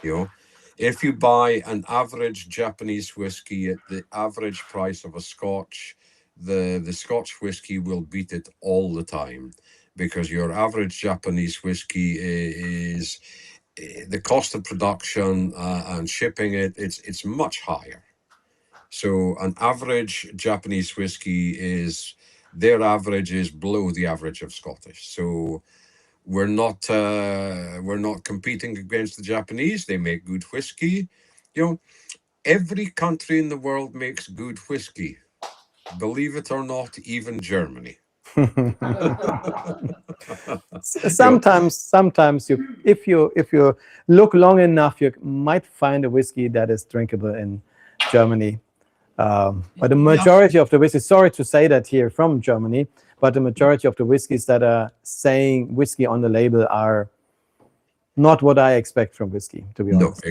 You know, if you buy an average Japanese whiskey at the average price of a Scotch, the Scotch whiskey will beat it all the time, because your average Japanese whiskey is the cost of production and shipping it's much higher. So an average Japanese whiskey their average is below the average of Scottish. So we're not competing against the Japanese. They make good whiskey. Every country in the world makes good whiskey. Believe it or not, even Germany. Sometimes if you look long enough, you might find a whiskey that is drinkable in Germany. But the majority of the whiskey, sorry to say that here from Germany, but the majority of the whiskeys that are saying whiskey on the label are not what I expect from whiskey, to be honest. No,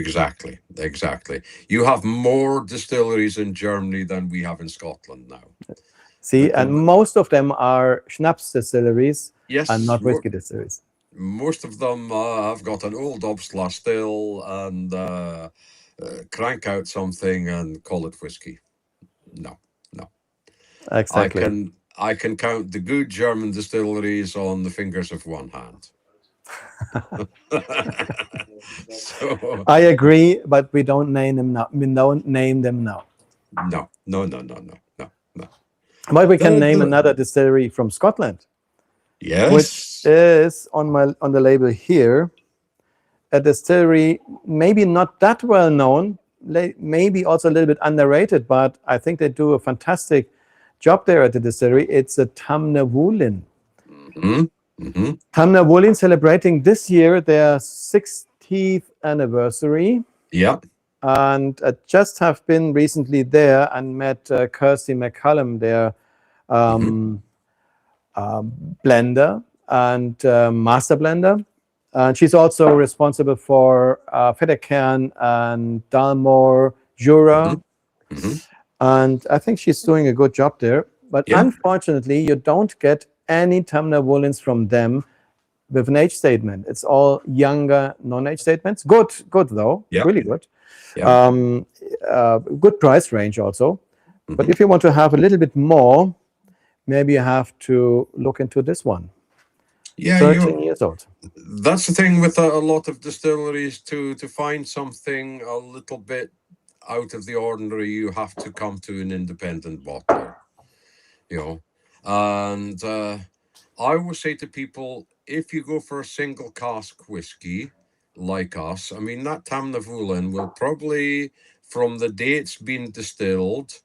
exactly. You have more distilleries in Germany than we have in Scotland now. See, and most of them are schnapps distilleries, yes, and not whiskey distilleries. Most of them have got an old Obstler still and crank out something and call it whiskey. No. Exactly. I can count the good German distilleries on the fingers of one hand. So, I agree, but we don't name them now. We don't name them now. No. But we can name another distillery from Scotland. Yes. Which is on the label here. A distillery maybe not that well known, maybe also a little bit underrated, but I think they do a fantastic job there at the distillery. It's a Tamnavulin. Tamnavulin celebrating this year their 60th anniversary. Yeah. And I just have been recently there and met Kirsty McCallum, their blender and master blender. And she's also responsible for Fettercairn and Dalmore, Jura. And I think she's doing a good job there. But unfortunately, you don't get any Tamnavulins from them with an age statement. It's all younger non-age statements. Good though. Really good. Good price range also. But if you want to have a little bit more, maybe you have to look into this one. 13 years old. That's the thing with a lot of distilleries. To find something a little bit out of the ordinary, you have to come to an independent bottler. And I would say to people, if you go for a single cask whiskey like us, I mean, that Tamnavulin will probably, from the day it's been distilled,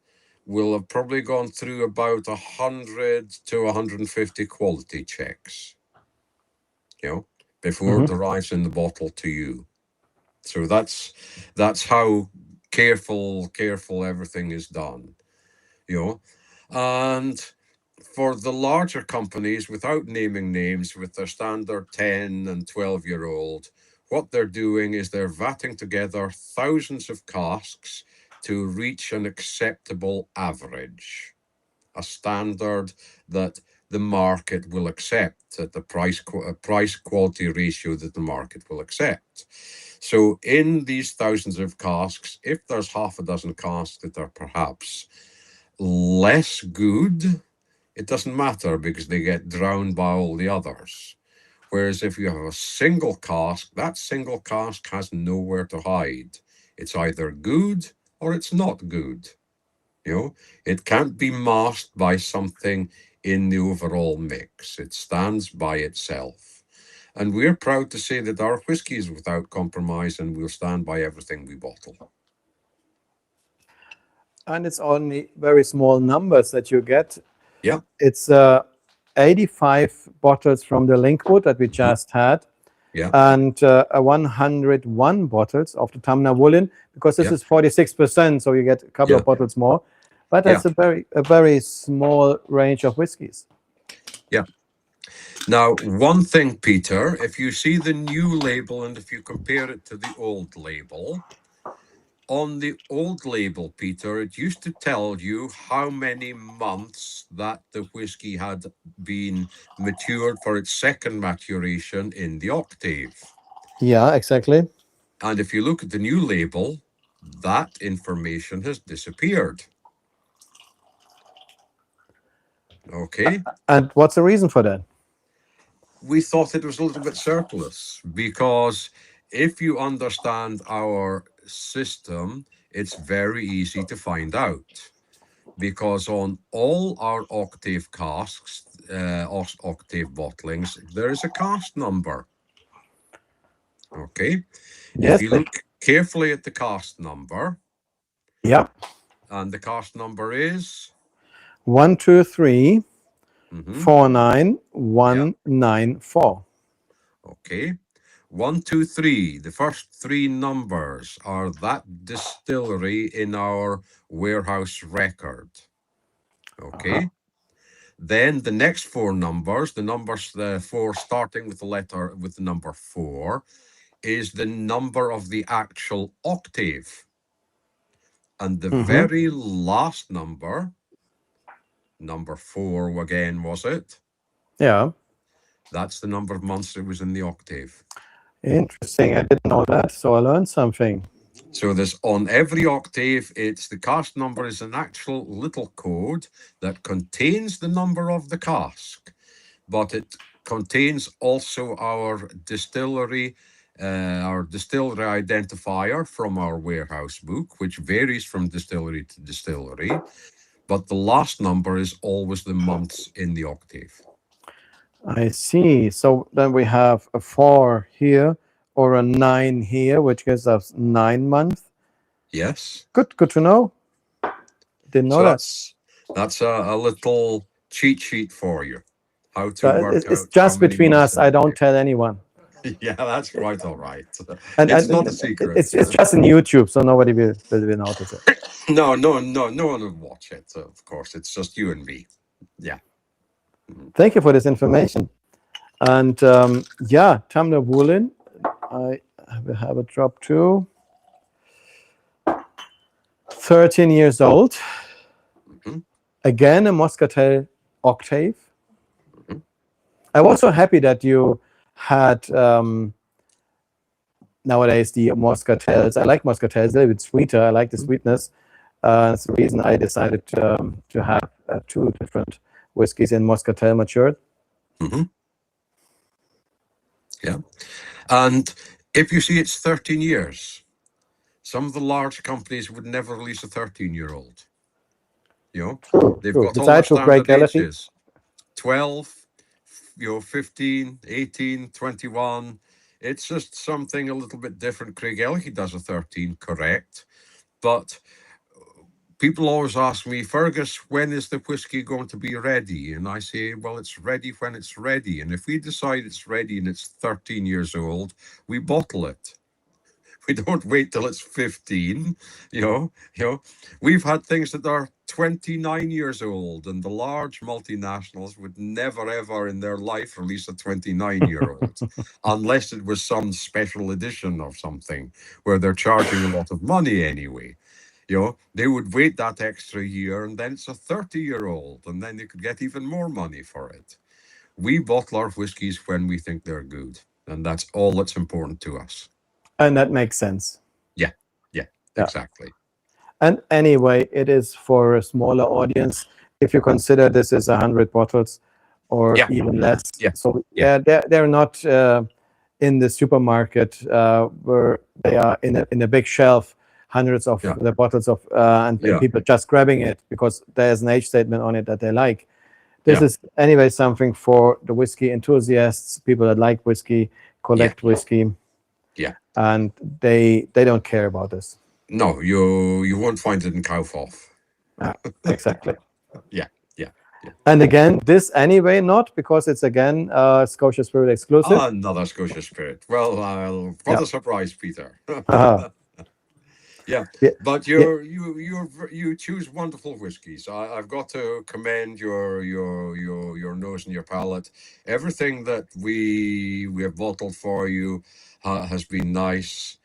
will have probably gone through about 100 to 150 quality checks, before it arrives in the bottle to you. So that's how careful everything is done, and for the larger companies, without naming names, with their standard 10 and 12-year-old, what they're doing is they're vatting together thousands of casks to reach an acceptable average, a standard that the market will accept, at the price quality ratio that the market will accept. So in these thousands of casks, if there's half a dozen casks that are perhaps less good, it doesn't matter, because they get drowned by all the others. Whereas if you have a single cask, that single cask has nowhere to hide. It's either good or it's not good. It can't be masked by something in the overall mix. It stands by itself. And we're proud to say that our whiskey is without compromise, and we'll stand by everything we bottle. And it's only very small numbers that you get. Yeah. It's 85 bottles from the Linkwood that we just had. Yeah. And 101 bottles of the Tamnavulin, because this is 46%, so you get a couple of bottles more. But that's a very small range of whiskies. Yeah. Now, one thing, Peter, if you see the new label and if you compare it to the old label, on the old label, Peter, it used to tell you how many months that the whiskey had been matured for its second maturation in the Octave. Yeah, exactly. And if you look at the new label, that information has disappeared. Okay. And what's the reason for that? We thought it was a little bit surplus because if you understand our system, it's very easy to find out. Because on all our Octave casks, Octave bottlings, there is a cask number. Okay. Yes. If you look carefully at the cask number, Yeah. and the cask number is 123 mhm, 49194. okay. 1, 2, 3. The first three numbers are that distillery in our warehouse record. Okay. Then the next four numbers, the numbers, the four starting with the number 4, is the number of the actual octave. And the very last number 4 again, was it? Yeah. That's the number of months it was in the octave. Interesting. I didn't know that, so I learned something. So there's on every octave, it's the cask number is an actual little code that contains the number of the cask, but it contains also our distillery identifier from our warehouse book, which varies from distillery to distillery. But the last number is always the months in the octave. I see. So then we have a 4 here or a 9 here, which gives us 9 months. Yes. Good to know. Didn't know So that. that's a little cheat sheet for you. How to So work it's out just how many between months us. in I the don't octave. tell anyone. Yeah, that's quite all right. And It's not a secret. It's just in YouTube, so nobody will notice it. No one will watch it. Of course, it's just you and me. Yeah. Thank you for this information. And yeah, Tamnavulin, I will have a drop too. 13 years old. Mhm. Again, a Moscatel Octave. Mhm. I was so happy that you had nowadays the Moscatels. I like Moscatels, a little bit sweeter. I like the sweetness. That's the reason I decided to have 2 different whiskeys in Moscatel matured. Mhm. Yeah. And if you see it's 13 years, some of the large companies would never release a 13-year-old. You know, they've True. got all their Besides for standard Craig ages. 12, 15, 18, 21. It's just something a little bit different. Craig Elliott does a 13, correct. But people always ask me, Fergus, when is the whiskey going to be ready? And I say, well, it's ready when it's ready. And if we decide it's ready and it's 13 years old, we bottle it. We don't wait till it's 15. You know, we've had things that are 29 years old, and the large multinationals would never ever in their life release a 29-year-old unless it was some special edition of something where they're charging a lot of money anyway. They would wait that extra year, and then it's a 30-year-old, and then they could get even more money for it. We bottle our whiskies when we think they're good, and that's all that's important to us. And that makes sense. Yeah, Yeah. exactly. And anyway, it is for a smaller audience. If you consider this is 100 bottles or Yeah. even less. Yeah. So Yeah. they're not in the supermarket where they are in a big shelf, hundreds of Yeah. the bottles of and Yeah. people just grabbing it because there's an age statement on it that they like. This Yeah. is anyway something for the whiskey enthusiasts, people that like whiskey, collect whiskey. Yeah. And they don't care about this. No, you won't find it in Kaufhof. Exactly. Yeah. And again, this anyway, not because it's again Scotia Spirit exclusive. Another Scotia Spirit. Well, what a surprise, Peter. Yeah, Yeah. but you choose wonderful whiskies. I've got to commend your nose and your palate. Everything that we have bottled for you has been nice.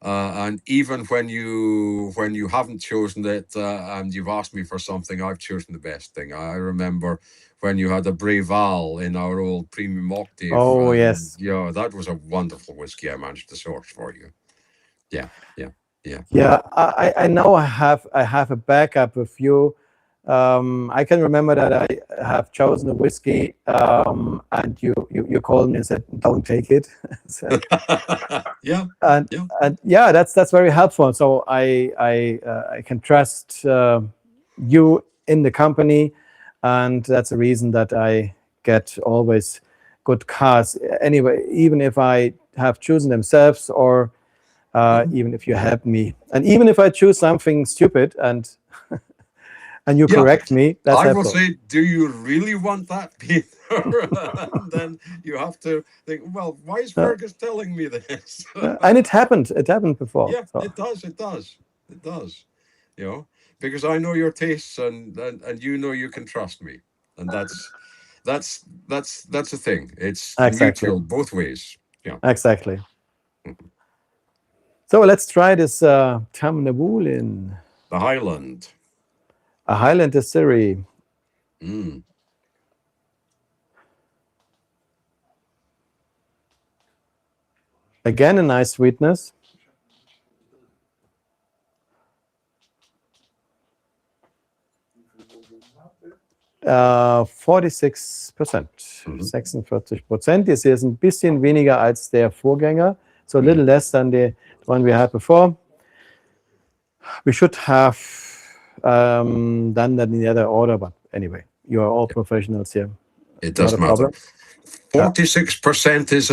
And even when you haven't chosen it and you've asked me for something, I've chosen the best thing. I remember when you had a Breval in our old premium Octave. Oh, yes. Yeah, that was a wonderful whiskey I managed to source for you. Yeah. Yeah, I know I have a backup of you. I can remember that I have chosen a whiskey, and you called me and said, "Don't take it." So, Yeah. and yeah, that's very helpful. So I can trust you in the company, and that's a reason that I get always good cars. Anyway, even if I have chosen themselves, or even if you help me, and even if I choose something stupid and you correct me, that's I will helpful. say, do you really want that, Peter? And then you have to think, well, why is Fergus telling me this? And it happened before. Yeah, So. it does. You know, because I know your tastes, and you know you can trust me, and that's the thing. It's Exactly. mutual both ways. Yeah. Exactly. So let's try this Tamnavulin, The Highland. a Highland distillery. Mm. Again, a nice sweetness. 46%, 46%. Das hier ist ein bisschen weniger als der Vorgänger, so a little less than the one we had before. We should have done that in the other order, but anyway, you are all professionals here. It does Not a matter. problem. 46% is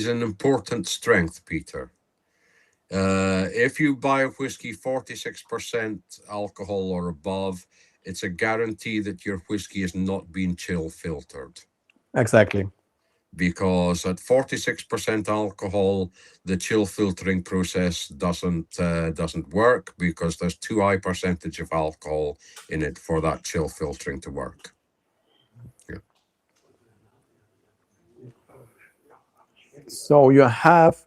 an important strength, Peter. If you buy a whiskey 46% alcohol or above, it's a guarantee that your whiskey is not being chill filtered. Exactly. Because at 46% alcohol, the chill filtering process doesn't work, because there's too high percentage of alcohol in it for that chill filtering to work. Yeah. So you have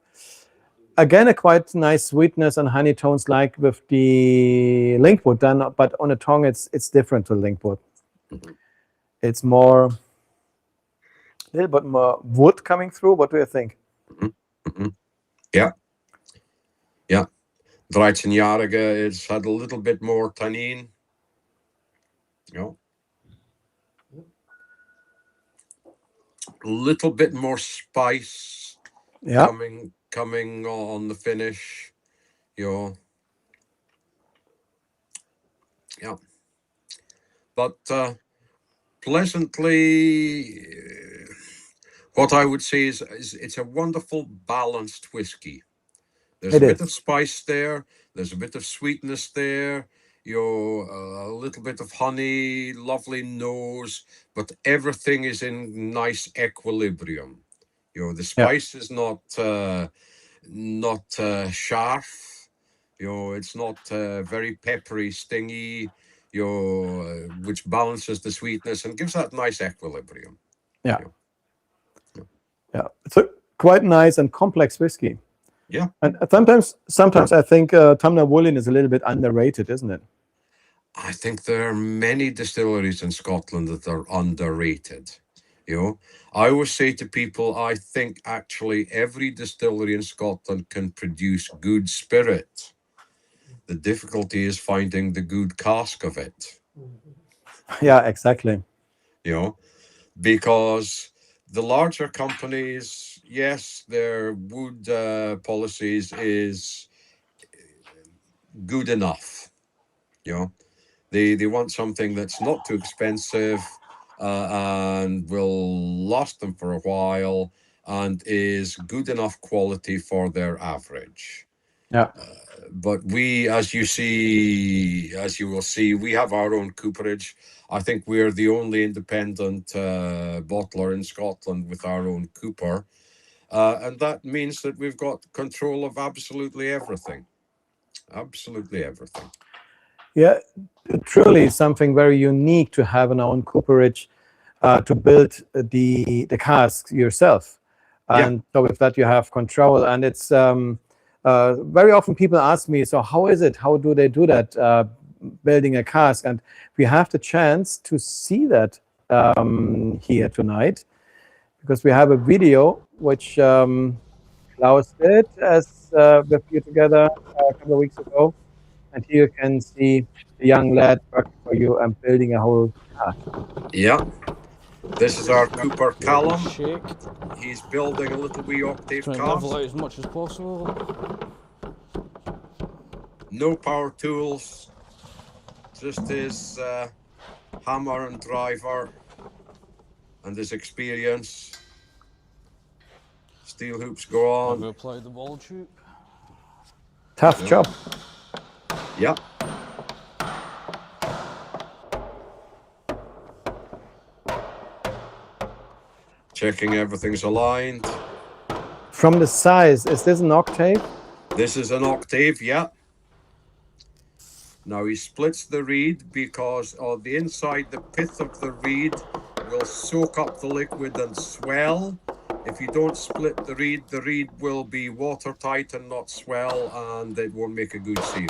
again a quite nice sweetness and honey tones, like with the Linkwood, then, but on the tongue it's different to Linkwood. Mhm. It's more, a little bit more wood coming through. What do you think? Yeah. 13-jarige, it's had a little bit more tannin. A little bit more spice coming on the finish. But pleasantly, what I would say is it's a wonderful balanced whiskey. There's a bit of spice there. There's a bit of sweetness there. A little bit of honey, lovely nose, but everything is in nice equilibrium. The spice is not sharp. It's not very peppery, stingy. Which balances the sweetness and gives that nice equilibrium. Yeah. It's a quite nice and complex whiskey. Yeah. And sometimes I think Tamnavulin is a little bit underrated, isn't it? I think there are many distilleries in Scotland that are underrated. I always say to people, I think actually every distillery in Scotland can produce good spirit. The difficulty is finding the good cask of it. Yeah, exactly. Because the larger companies, yes, their wood policies is good enough. They want something that's not too expensive and will last them for a while and is good enough quality for their average. Yeah. But we, as you will see, we have our own cooperage. I think we're the only independent bottler in Scotland with our own cooper. And that means that we've got control of absolutely everything. Absolutely everything. Yeah, truly something very unique to have an own cooperage, to build the casks yourself. And so with that you have control. And it's very often people ask me, so how is it? How do they do that, building a cask? And we have the chance to see that here tonight, because we have a video which Klaus did with you together a couple of weeks ago. And here you can see the young lad working for you and building a whole cask. Yeah. This is our Cooper Callum. Shake. He's building a little wee octave Try and level cask. out as much as possible. No power tools. Just his hammer and driver and his experience. Steel hoops go I'm on. going to apply the wall tube. Tough job. Yeah. Checking everything's aligned. From the size, is this an octave? This is an octave, yeah. Now he splits the reed because on the inside, the pith of the reed will soak up the liquid and swell. If you don't split the reed will be watertight and not swell, and it won't make a good seal.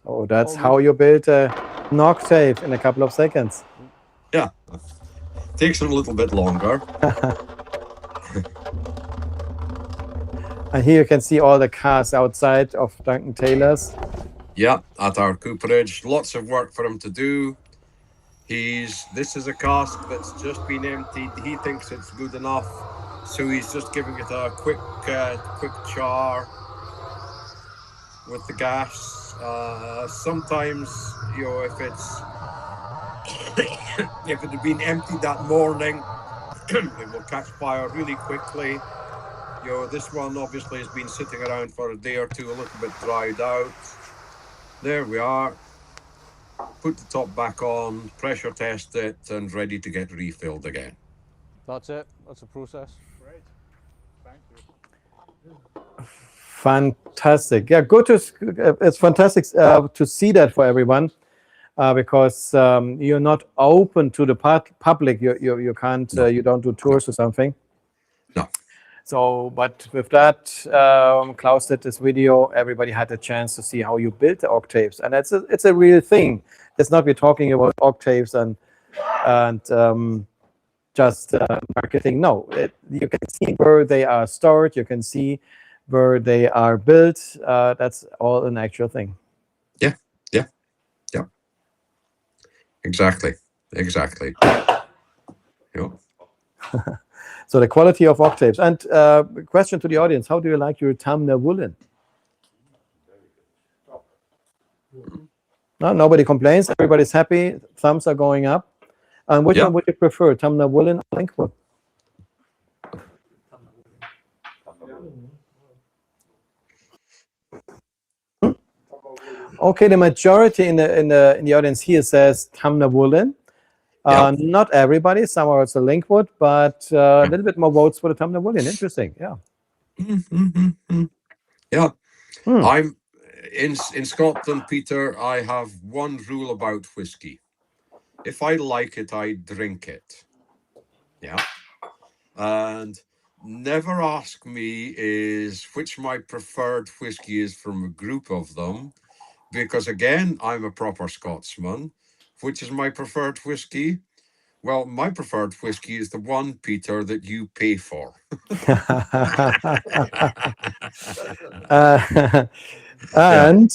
Oh, that's how you build an octave in a couple of seconds. Yeah, takes a little bit longer. And here you can see all the cars outside of Duncan Taylor's. Yeah, at our Cooperage. Lots of work for him to do. This is a cask that's just been emptied. He thinks it's good enough, so he's just giving it a quick char with the gas. Sometimes, if it had been emptied that morning, it will catch fire really quickly. This one obviously has been sitting around for a day or two, a little bit dried out. There we are. Put the top back on, pressure test it, and ready to get refilled again. That's it. That's the process. Great. Thank you. Fantastic. Yeah, it's fantastic to see that for everyone, because you're not open to the public. You can't. No. You don't do tours or something. No. So, but with that, Klaus did this video. Everybody had a chance to see how you build the octaves, and it's a real thing. It's not we're talking about octaves and just marketing. No, you can see where they are stored. You can see where they are built. That's all an actual thing. Yeah. Exactly. Yeah. So the quality of octaves. And question to the audience: how do you like your Tamnavulin? No, nobody complains. Everybody's happy. Thumbs are going up. And which one would you prefer, Tamnavulin or Linkwood? Okay, the majority in the audience here says Tamnavulin. Not everybody. Some are also Linkwood, but a little bit more votes for the Tamnavulin. Interesting. Yeah. Yeah. I'm in Scotland, Peter. I have one rule about whiskey. If I like it, I drink it. Yeah. And never ask me which my preferred whiskey is from a group of them, because again, I'm a proper Scotsman. Which is my preferred whiskey? Well, my preferred whiskey is the one, Peter, that you pay for. And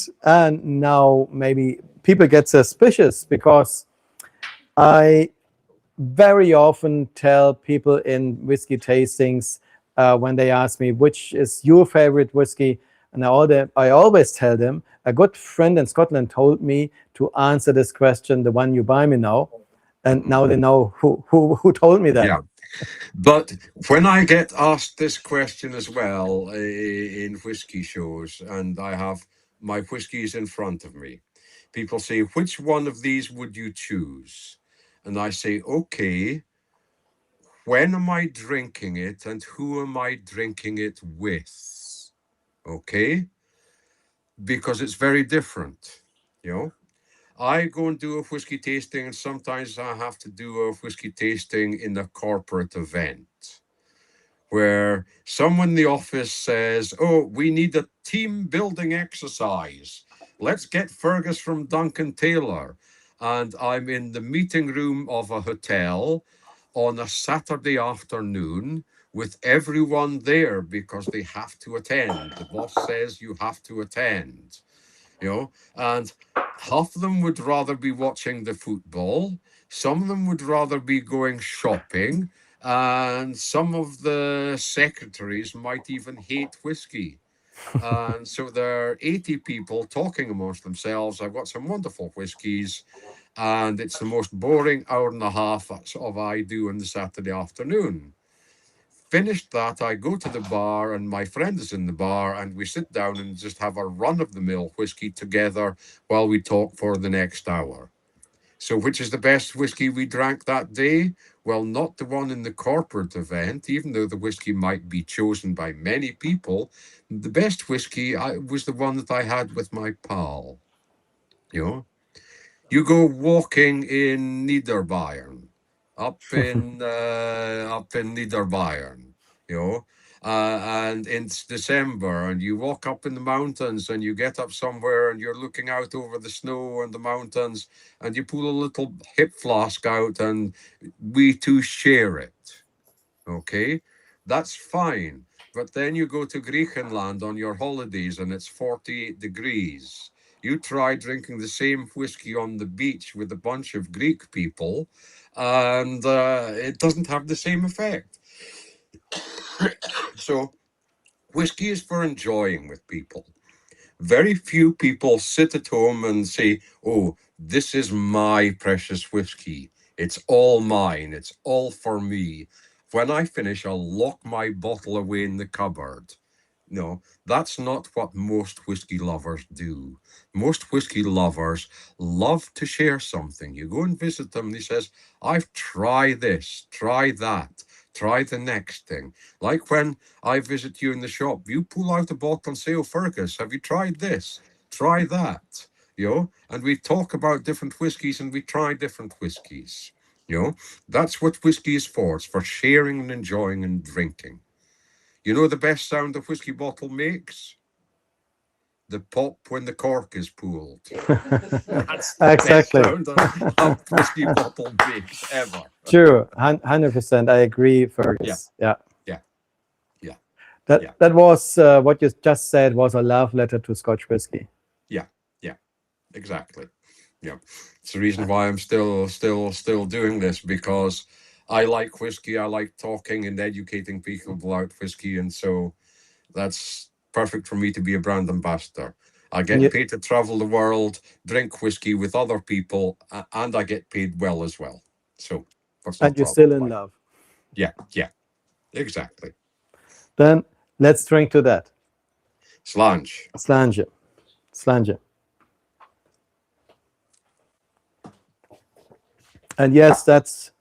now maybe people get suspicious, because I very often tell people in whiskey tastings when they ask me which is your favorite whiskey, and I always tell them a good friend in Scotland told me to answer this question, the one you buy me now, and now they know who told me that. Yeah. But when I get asked this question as well in whiskey shows, and I have my whiskies in front of me, people say, which one of these would you choose? And I say, okay, when am I drinking it and who am I drinking it with? Okay? Because it's very different, I go and do a whiskey tasting, and sometimes I have to do a whiskey tasting in a corporate event where someone in the office says, "Oh, we need a team building exercise. Let's get Fergus from Duncan Taylor." And I'm in the meeting room of a hotel on a Saturday afternoon with everyone there because they have to attend. The boss says you have to attend, and half of them would rather be watching the football. Some of them would rather be going shopping. And some of the secretaries might even hate whiskey. And so there are 80 people talking amongst themselves. I've got some wonderful whiskies, and it's the most boring hour and a half of I do on the Saturday afternoon. Finished that, I go to the bar, and my friend is in the bar, and we sit down and just have a run-of-the-mill whiskey together while we talk for the next hour. So which is the best whiskey we drank that day? Well, not the one in the corporate event, even though the whiskey might be chosen by many people. The best whiskey was the one that I had with my pal. You go walking in Niederbayern, up in Niederbayern, and it's December, and you walk up in the mountains, and you get up somewhere, and you're looking out over the snow and the mountains, and you pull a little hip flask out, and we two share it. Okay, that's fine. But then you go to Griechenland on your holidays, and it's 48 degrees. You try drinking the same whiskey on the beach with a bunch of Greek people, and it doesn't have the same effect. So whiskey is for enjoying with people. Very few people sit at home and say, "Oh, this is my precious whiskey. It's all mine. It's all for me. When I finish, I'll lock my bottle away in the cupboard." No, that's not what most whiskey lovers do. Most whiskey lovers love to share something. You go and visit them, and he says, "I've tried this, try that, try the next thing." Like when I visit you in the shop, you pull out a bottle and say, "Oh, Fergus, have you tried this? Try that." And we talk about different whiskies, and we try different whiskies. That's what whiskey is for. It's for sharing and enjoying and drinking. You know the best sound a whiskey bottle makes? The pop when the cork is pulled. That's the Exactly. best sound a whiskey bottle makes ever. True, 100%. I agree, Fergus. Yeah. Yeah. That was what you just said was a love letter to Scotch whiskey. Yeah, exactly. Yeah, it's the reason why I'm still doing this, because I like whiskey. I like talking and educating people about whiskey, and so that's perfect for me to be a brand ambassador. I get paid to travel the world, drink whiskey with other people, and I get paid well as well. So that's And you're still in love. Yeah, exactly. Then let's drink to that. Slange. And yes, that's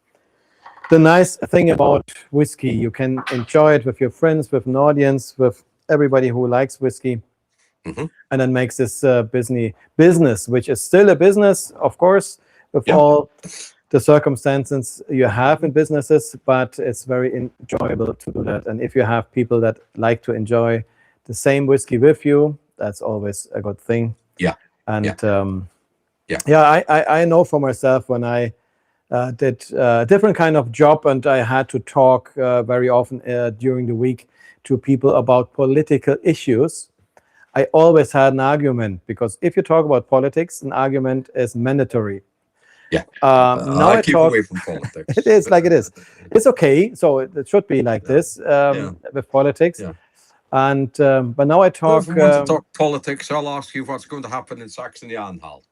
the nice thing about whiskey. You can enjoy it with your friends, with an audience, with everybody who likes whiskey. Mm-hmm. And then makes this business, which is still a business, of course, with all the circumstances you have in businesses, but it's very enjoyable to do that. And if you have people that like to enjoy the same whiskey with you, that's always a good thing. Yeah. And I know for myself, when I did a different kind of job and I had to talk very often during the week to people about political issues, I always had an argument, because if you talk about politics, an argument is mandatory. Yeah. Now I keep talk away from politics. It is like it is. It's okay. So it should be like this with politics. Yeah. And but now I talk. If you want to talk politics, I'll ask you what's going to happen in Saxony-Anhalt.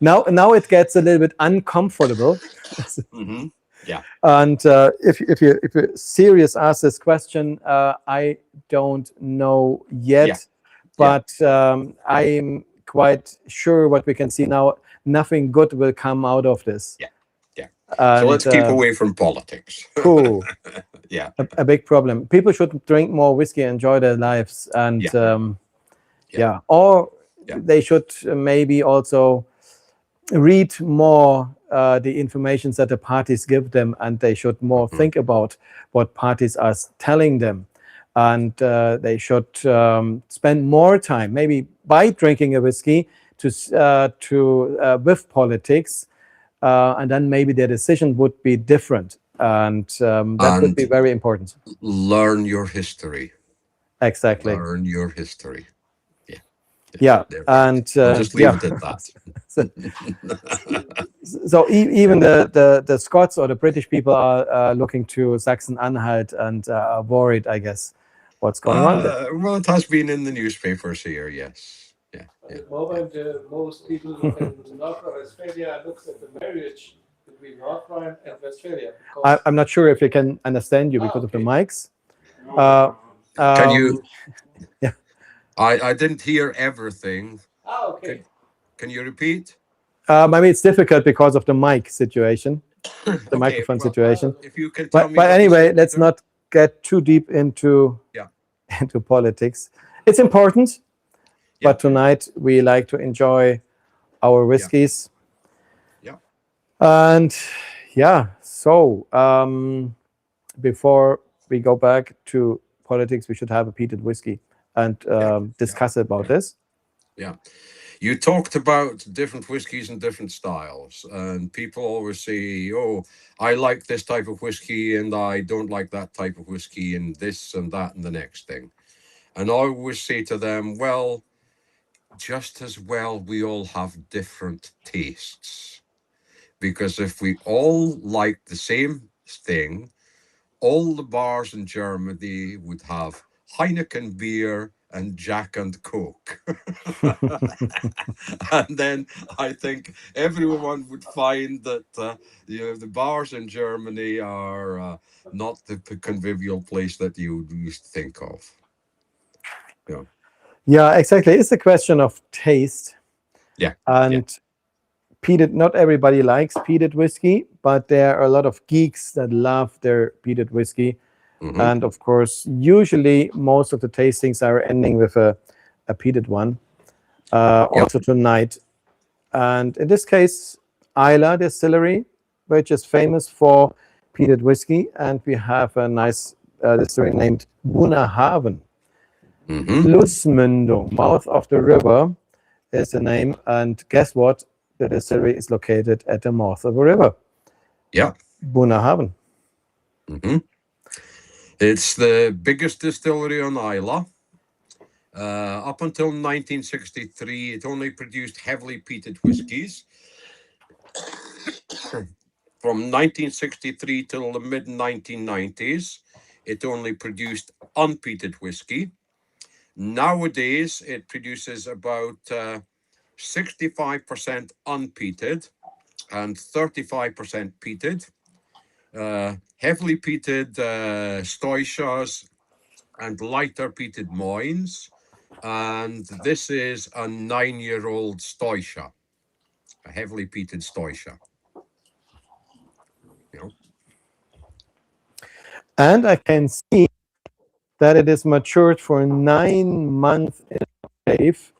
Now it gets a little bit uncomfortable. Mm-hmm. Yeah. And if you're serious, ask this question. I don't know yet, but I'm quite sure what we can see now. Nothing good will come out of this. Yeah. And, so let's keep away from politics. Cool. Yeah. A big problem. People should drink more whiskey, enjoy their lives, and or they should maybe also read more the information that the parties give them, and they should more think about what parties are telling them. And they should spend more time, maybe by drinking a whiskey, with politics, and then maybe their decision would be different. And that would be very important. Learn your history. Exactly. Learn your history. Yeah, and I'll just leave it at that. So even the Scots or the British people are looking to Saxon-Anhalt and are worried, I guess, what's going on there. Well, it has been in the newspapers here, yes. Yeah. At the moment, most people look at North Rhine-Westphalia looks at the marriage between North Rhine and Westphalia. I'm not sure if you can understand you because of the mics. Can you? Yeah. I didn't hear everything. Okay. Can you repeat? Maybe it's difficult because of the mic situation, the microphone situation. If you can tell me. But anyway, let's not get too deep into politics. It's important, but tonight we like to enjoy our whiskeys. Yeah. And so before we go back to politics, we should have a peated whiskey and discuss about this. Yeah. You talked about different whiskies and different styles, and people always say, oh, I like this type of whiskey and I don't like that type of whiskey, and this and that and the next thing. And I always say to them, well, just as well we all have different tastes. Because if we all like the same thing, all the bars in Germany would have Heineken beer and Jack and Coke. And then I think everyone would find that the bars in Germany are not the convivial place that you used to think of. Yeah, exactly. It's a question of taste. Yeah. And peated, not everybody likes peated whiskey, but there are a lot of geeks that love their peated whiskey. Mm-hmm. And of course, usually most of the tastings are ending with a peated one, also tonight. And in this case, Islay Distillery, which is famous for peated whiskey. And we have a nice distillery named Bunnahabhein. Mm-hmm. Flussmündung, mouth of the river, is the name. And guess what? The distillery is located at the mouth of a river. Yeah. Bunnahabhein. Mm-hmm. It's the biggest distillery on Islay. Up until 1963, it only produced heavily peated whiskies. From 1963 till the mid-1990s, it only produced unpeated whiskey. Nowadays, it produces about 65% unpeated and 35% peated. Heavily peated Stoichas and lighter peated Moines. And this is a 9-year-old Stoicha, a heavily peated Stoicha. And I can see that it is matured for 9 months in Octave.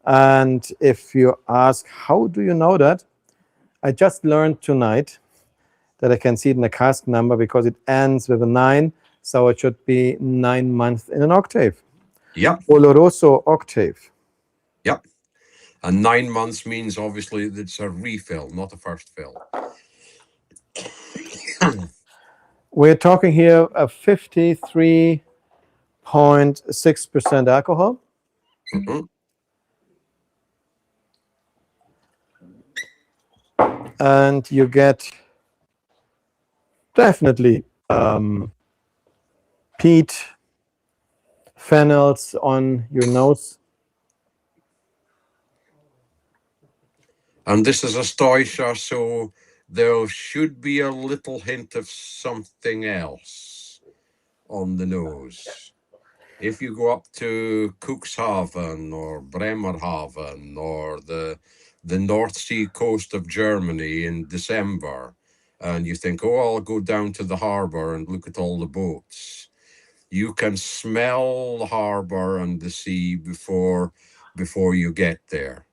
And if you ask, how do you know that? I just learned tonight that I can see it in the cask number because it ends with a 9. So it should be 9 months in an octave. Yep. Oloroso octave. Yep. And 9 months means obviously that it's a refill, not a first fill. We're talking here of 53.6% alcohol. Mm-hmm. And you get definitely peat, fennels on your nose. And this is a Stoicha, so there should be a little hint of something else on the nose. If you go up to Cuxhaven or Bremerhaven or the North Sea coast of Germany in December, and you think, oh, I'll go down to the harbor and look at all the boats, you can smell the harbor and the sea before before you get there.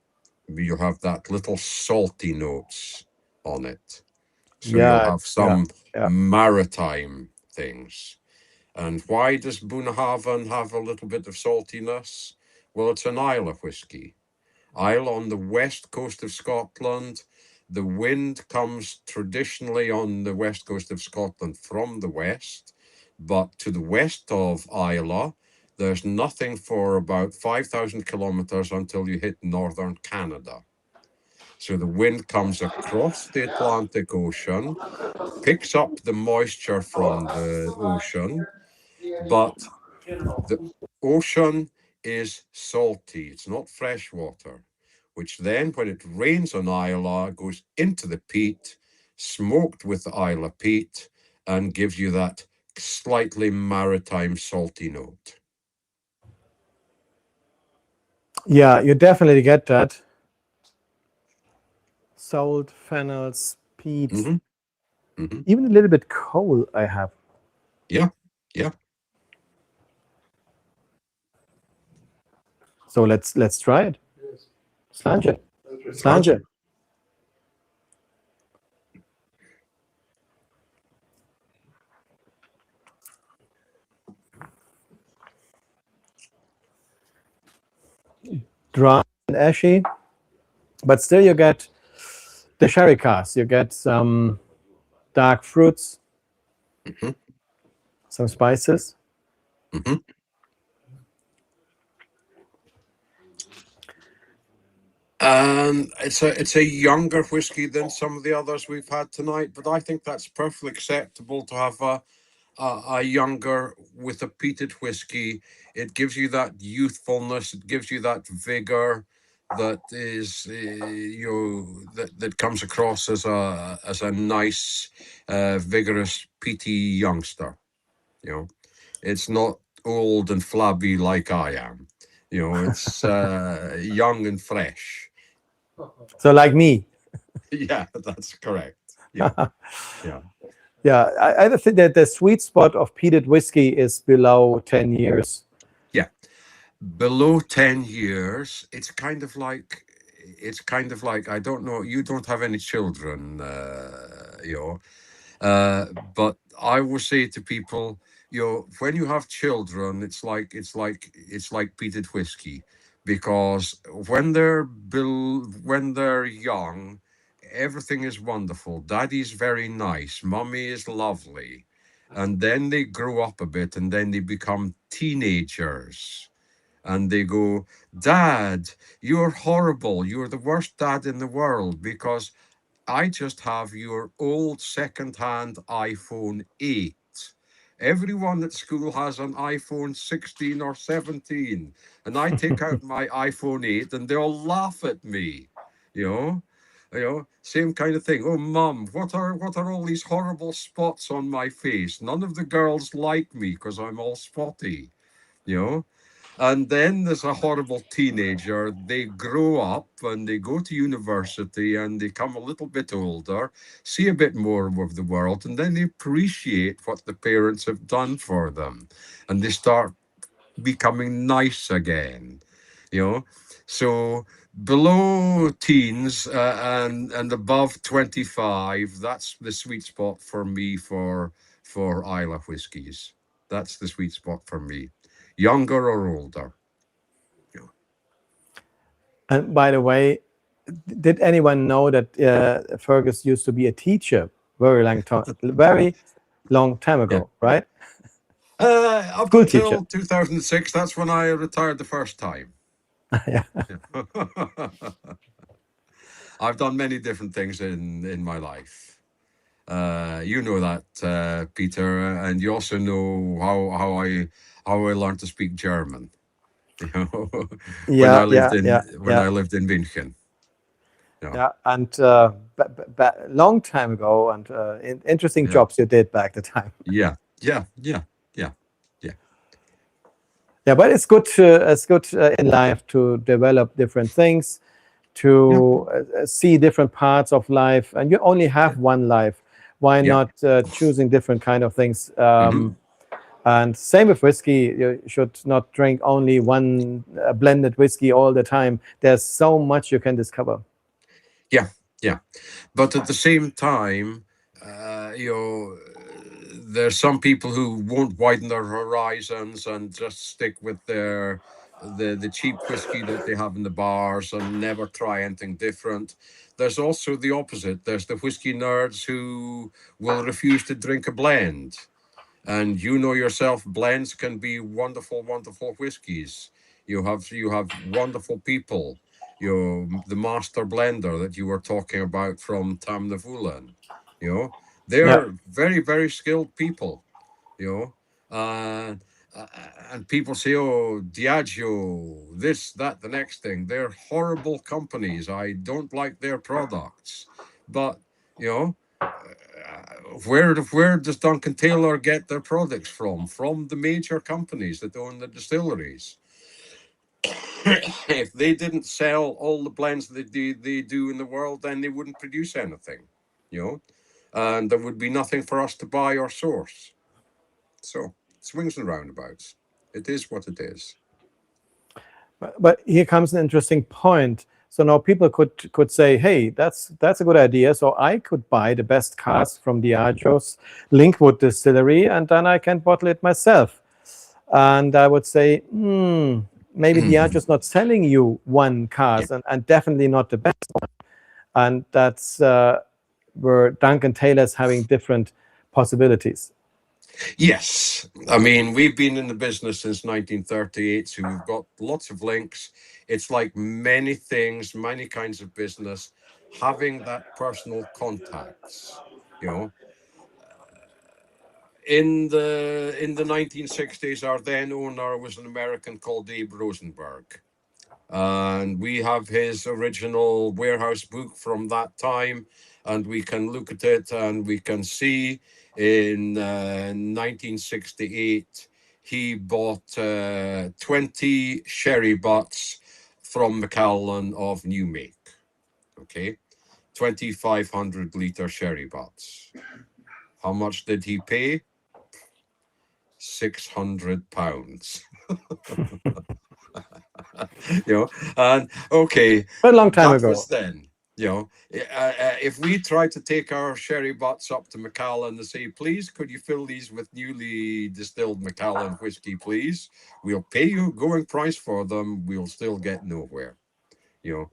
You have that little salty notes on it. So you'll have some maritime things. And why does Bunnahabhein have a little bit of saltiness? Well, it's an Islay whiskey. Islay on the west coast of Scotland. The wind comes traditionally on the west coast of Scotland from the west, but to the west of Islay, there's nothing for about 5,000 kilometers until you hit northern Canada. So the wind comes across the Atlantic Ocean, picks up the moisture from the ocean, but the ocean is salty. It's not fresh water, which then, when it rains on Islay, goes into the peat, smoked with the Islay peat, and gives you that slightly maritime salty note. Yeah, you definitely get that. Salt, fennels, peat, even a little bit coal I have. Yeah, yeah. So let's try it. Yes. Slange. Slange. Slange. Dry and ashy, but still you get the sherry cask. You get some dark fruits, some spices. It's a younger whiskey than some of the others we've had tonight, but I think that's perfectly acceptable to have a younger with a peated whiskey. It gives you that youthfulness. It gives you that vigor that is that comes across as a nice, vigorous, peaty youngster. It's not old and flabby like I am. It's young and fresh. So like me. Yeah, that's correct. Yeah, yeah. Yeah, I think that the sweet spot of peated whiskey is below 10 years. Yeah, below 10 years, it's kind of like I don't know. You don't have any children, but I will say to people, when you have children, it's like peated whiskey, because when they're young, everything is wonderful. Daddy's very nice, mommy is lovely, and then they grow up a bit, and then they become teenagers, and they go, Dad, you're horrible. You're the worst dad in the world, because I just have your old second-hand iPhone 8. Everyone at school has an iPhone 16 or 17, and I take out my iPhone 8 and they'll laugh at me. Same kind of thing. Oh, Mum, what are all these horrible spots on my face? None of the girls like me because I'm all spotty. And then there's a horrible teenager. They grow up and they go to university and they come a little bit older, see a bit more of the world, and then they appreciate what the parents have done for them. And they start becoming nice again, So below teens and above 25, that's the sweet spot for me for Islay whiskies. That's the sweet spot for me. Younger or older. And by the way, did anyone know that Fergus used to be a teacher very long time ago, right? Up School until teacher. 2006, that's when I retired the first time. Yeah. I've done many different things in my life. You know that, Peter, and you also know how I learned to speak German. When I lived in München. Yeah, and long time ago, and interesting jobs you did back the time. Yeah. Yeah, but it's good in life to develop different things, to see different parts of life, and you only have one life. Why not choosing different kind of things? And same with whiskey, you should not drink only one blended whiskey all the time. There's so much you can discover. Yeah, yeah. But at the same time, there's some people who won't widen their horizons and just stick with the cheap whiskey that they have in the bars and never try anything different. There's also the opposite. There's the whiskey nerds who will refuse to drink a blend. And you know yourself, blends can be wonderful, wonderful whiskies. You have wonderful people. The master blender that you were talking about from Tamnavulin. They're very, very skilled people. And people say, "Oh, Diageo, this, that, the next thing." They're horrible companies. I don't like their products, but where does Duncan Taylor get their products from? From the major companies that own the distilleries. If they didn't sell all the blends that they do in the world, then they wouldn't produce anything, and there would be nothing for us to buy or source. So swings and roundabouts. It is what it is. But here comes an interesting point. So now people could say, hey, that's a good idea. So I could buy the best cask from Diageo's Linkwood distillery, and then I can bottle it myself. And I would say, maybe Diageo's not selling you one cask, and definitely not the best one. And that's where Duncan Taylor's having different possibilities. Yes. I mean, we've been in the business since 1938, so we've got lots of links. It's like many things, many kinds of business, having that personal contacts, In the 1960s, our then owner was an American called Abe Rosenberg. And we have his original warehouse book from that time, and we can look at it and we can see in 1968 he bought 20 sherry butts from Macallan of new make. Okay, 2,500 liter sherry butts. How much did he pay? £600. And okay, but a long time that ago. was then. If we try to take our sherry butts up to Macallan and say, please, could you fill these with newly distilled Macallan whiskey, please? We'll pay you going price for them. We'll still get nowhere. You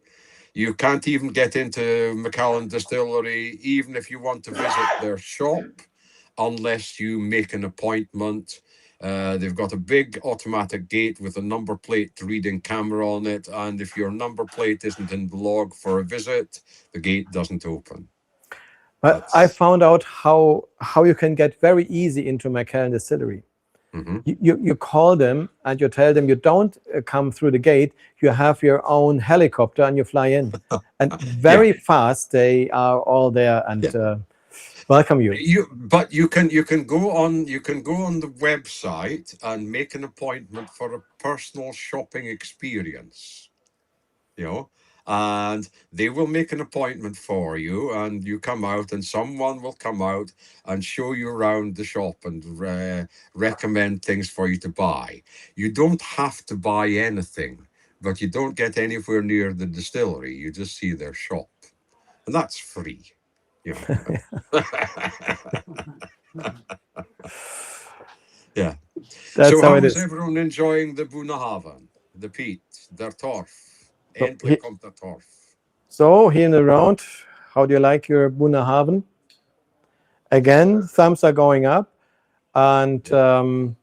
can't even get into Macallan Distillery, even if you want to visit their shop, unless you make an appointment. They've got a big automatic gate with a number plate reading camera on it, and if your number plate isn't in the log for a visit, the gate doesn't open. But I found out how you can get very easy into Macallan Distillery. You call them and you tell them you don't come through the gate. You have your own helicopter and you fly in, and very fast they are all there and welcome you. But you can go on the website and make an appointment for a personal shopping experience. And they will make an appointment for you, and you come out, and someone will come out and show you around the shop and recommend things for you to buy. You don't have to buy anything, but you don't get anywhere near the distillery. You just see their shop, and that's free. Yeah. That's so how how it is is. everyone enjoying the Bunnahabhein, the peat, der Torf? So Endlich kommt der Torf. So here in the round, how do you like your Bunnahabhein? Again, thumbs are going up, and so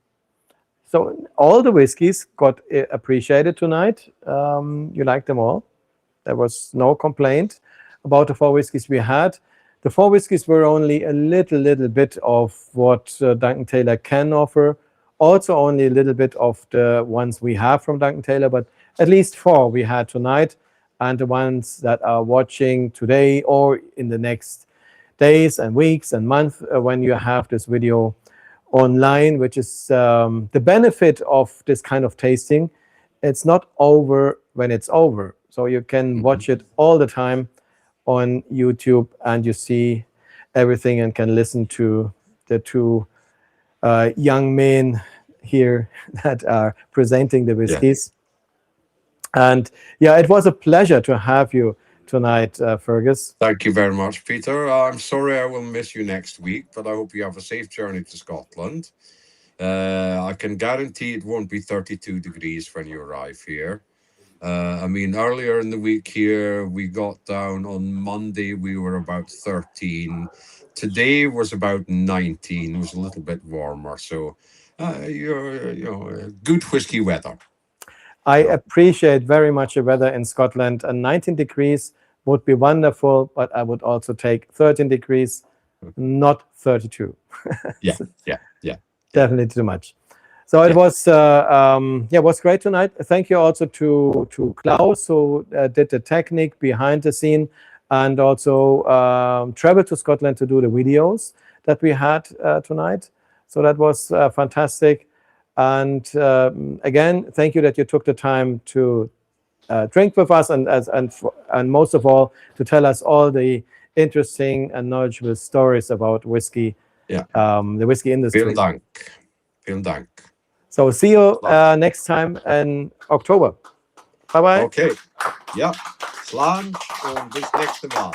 all the whiskeys got appreciated tonight. You liked them all. There was no complaint about the 4 whiskeys we had. The 4 whiskeys were only a little bit of what Duncan Taylor can offer. Also only a little bit of the ones we have from Duncan Taylor, but at least 4 we had tonight. And the ones that are watching today or in the next days and weeks and months when you have this video online, which is the benefit of this kind of tasting. It's not over when it's over. So you can watch it all the time on YouTube, and you see everything and can listen to the 2 young men here that are presenting the whiskeys. And yeah, it was a pleasure to have you tonight, Fergus. Thank you very much, Peter. I'm sorry I will miss you next week, but I hope you have a safe journey to Scotland. I can guarantee it won't be 32 degrees when you arrive here. I mean, earlier in the week here, we got down on Monday, we were about 13. Today was about 19. It was a little bit warmer. So, good whiskey weather. I appreciate very much the weather in Scotland, and 19 degrees would be wonderful, but I would also take 13 degrees, not 32. Yeah. Definitely too much. So it was was great tonight. Thank you also to Klas, who did the technique behind the scene, and also traveled to Scotland to do the videos that we had tonight. So that was fantastic. And again, thank you that you took the time to drink with us, and most of all, to tell us all the interesting and knowledgeable stories about whiskey. The whiskey industry. Vielen Dank. Vielen Dank. So see you next time in October. Bye bye. Okay. Ja. Slan und bis nächste Mal.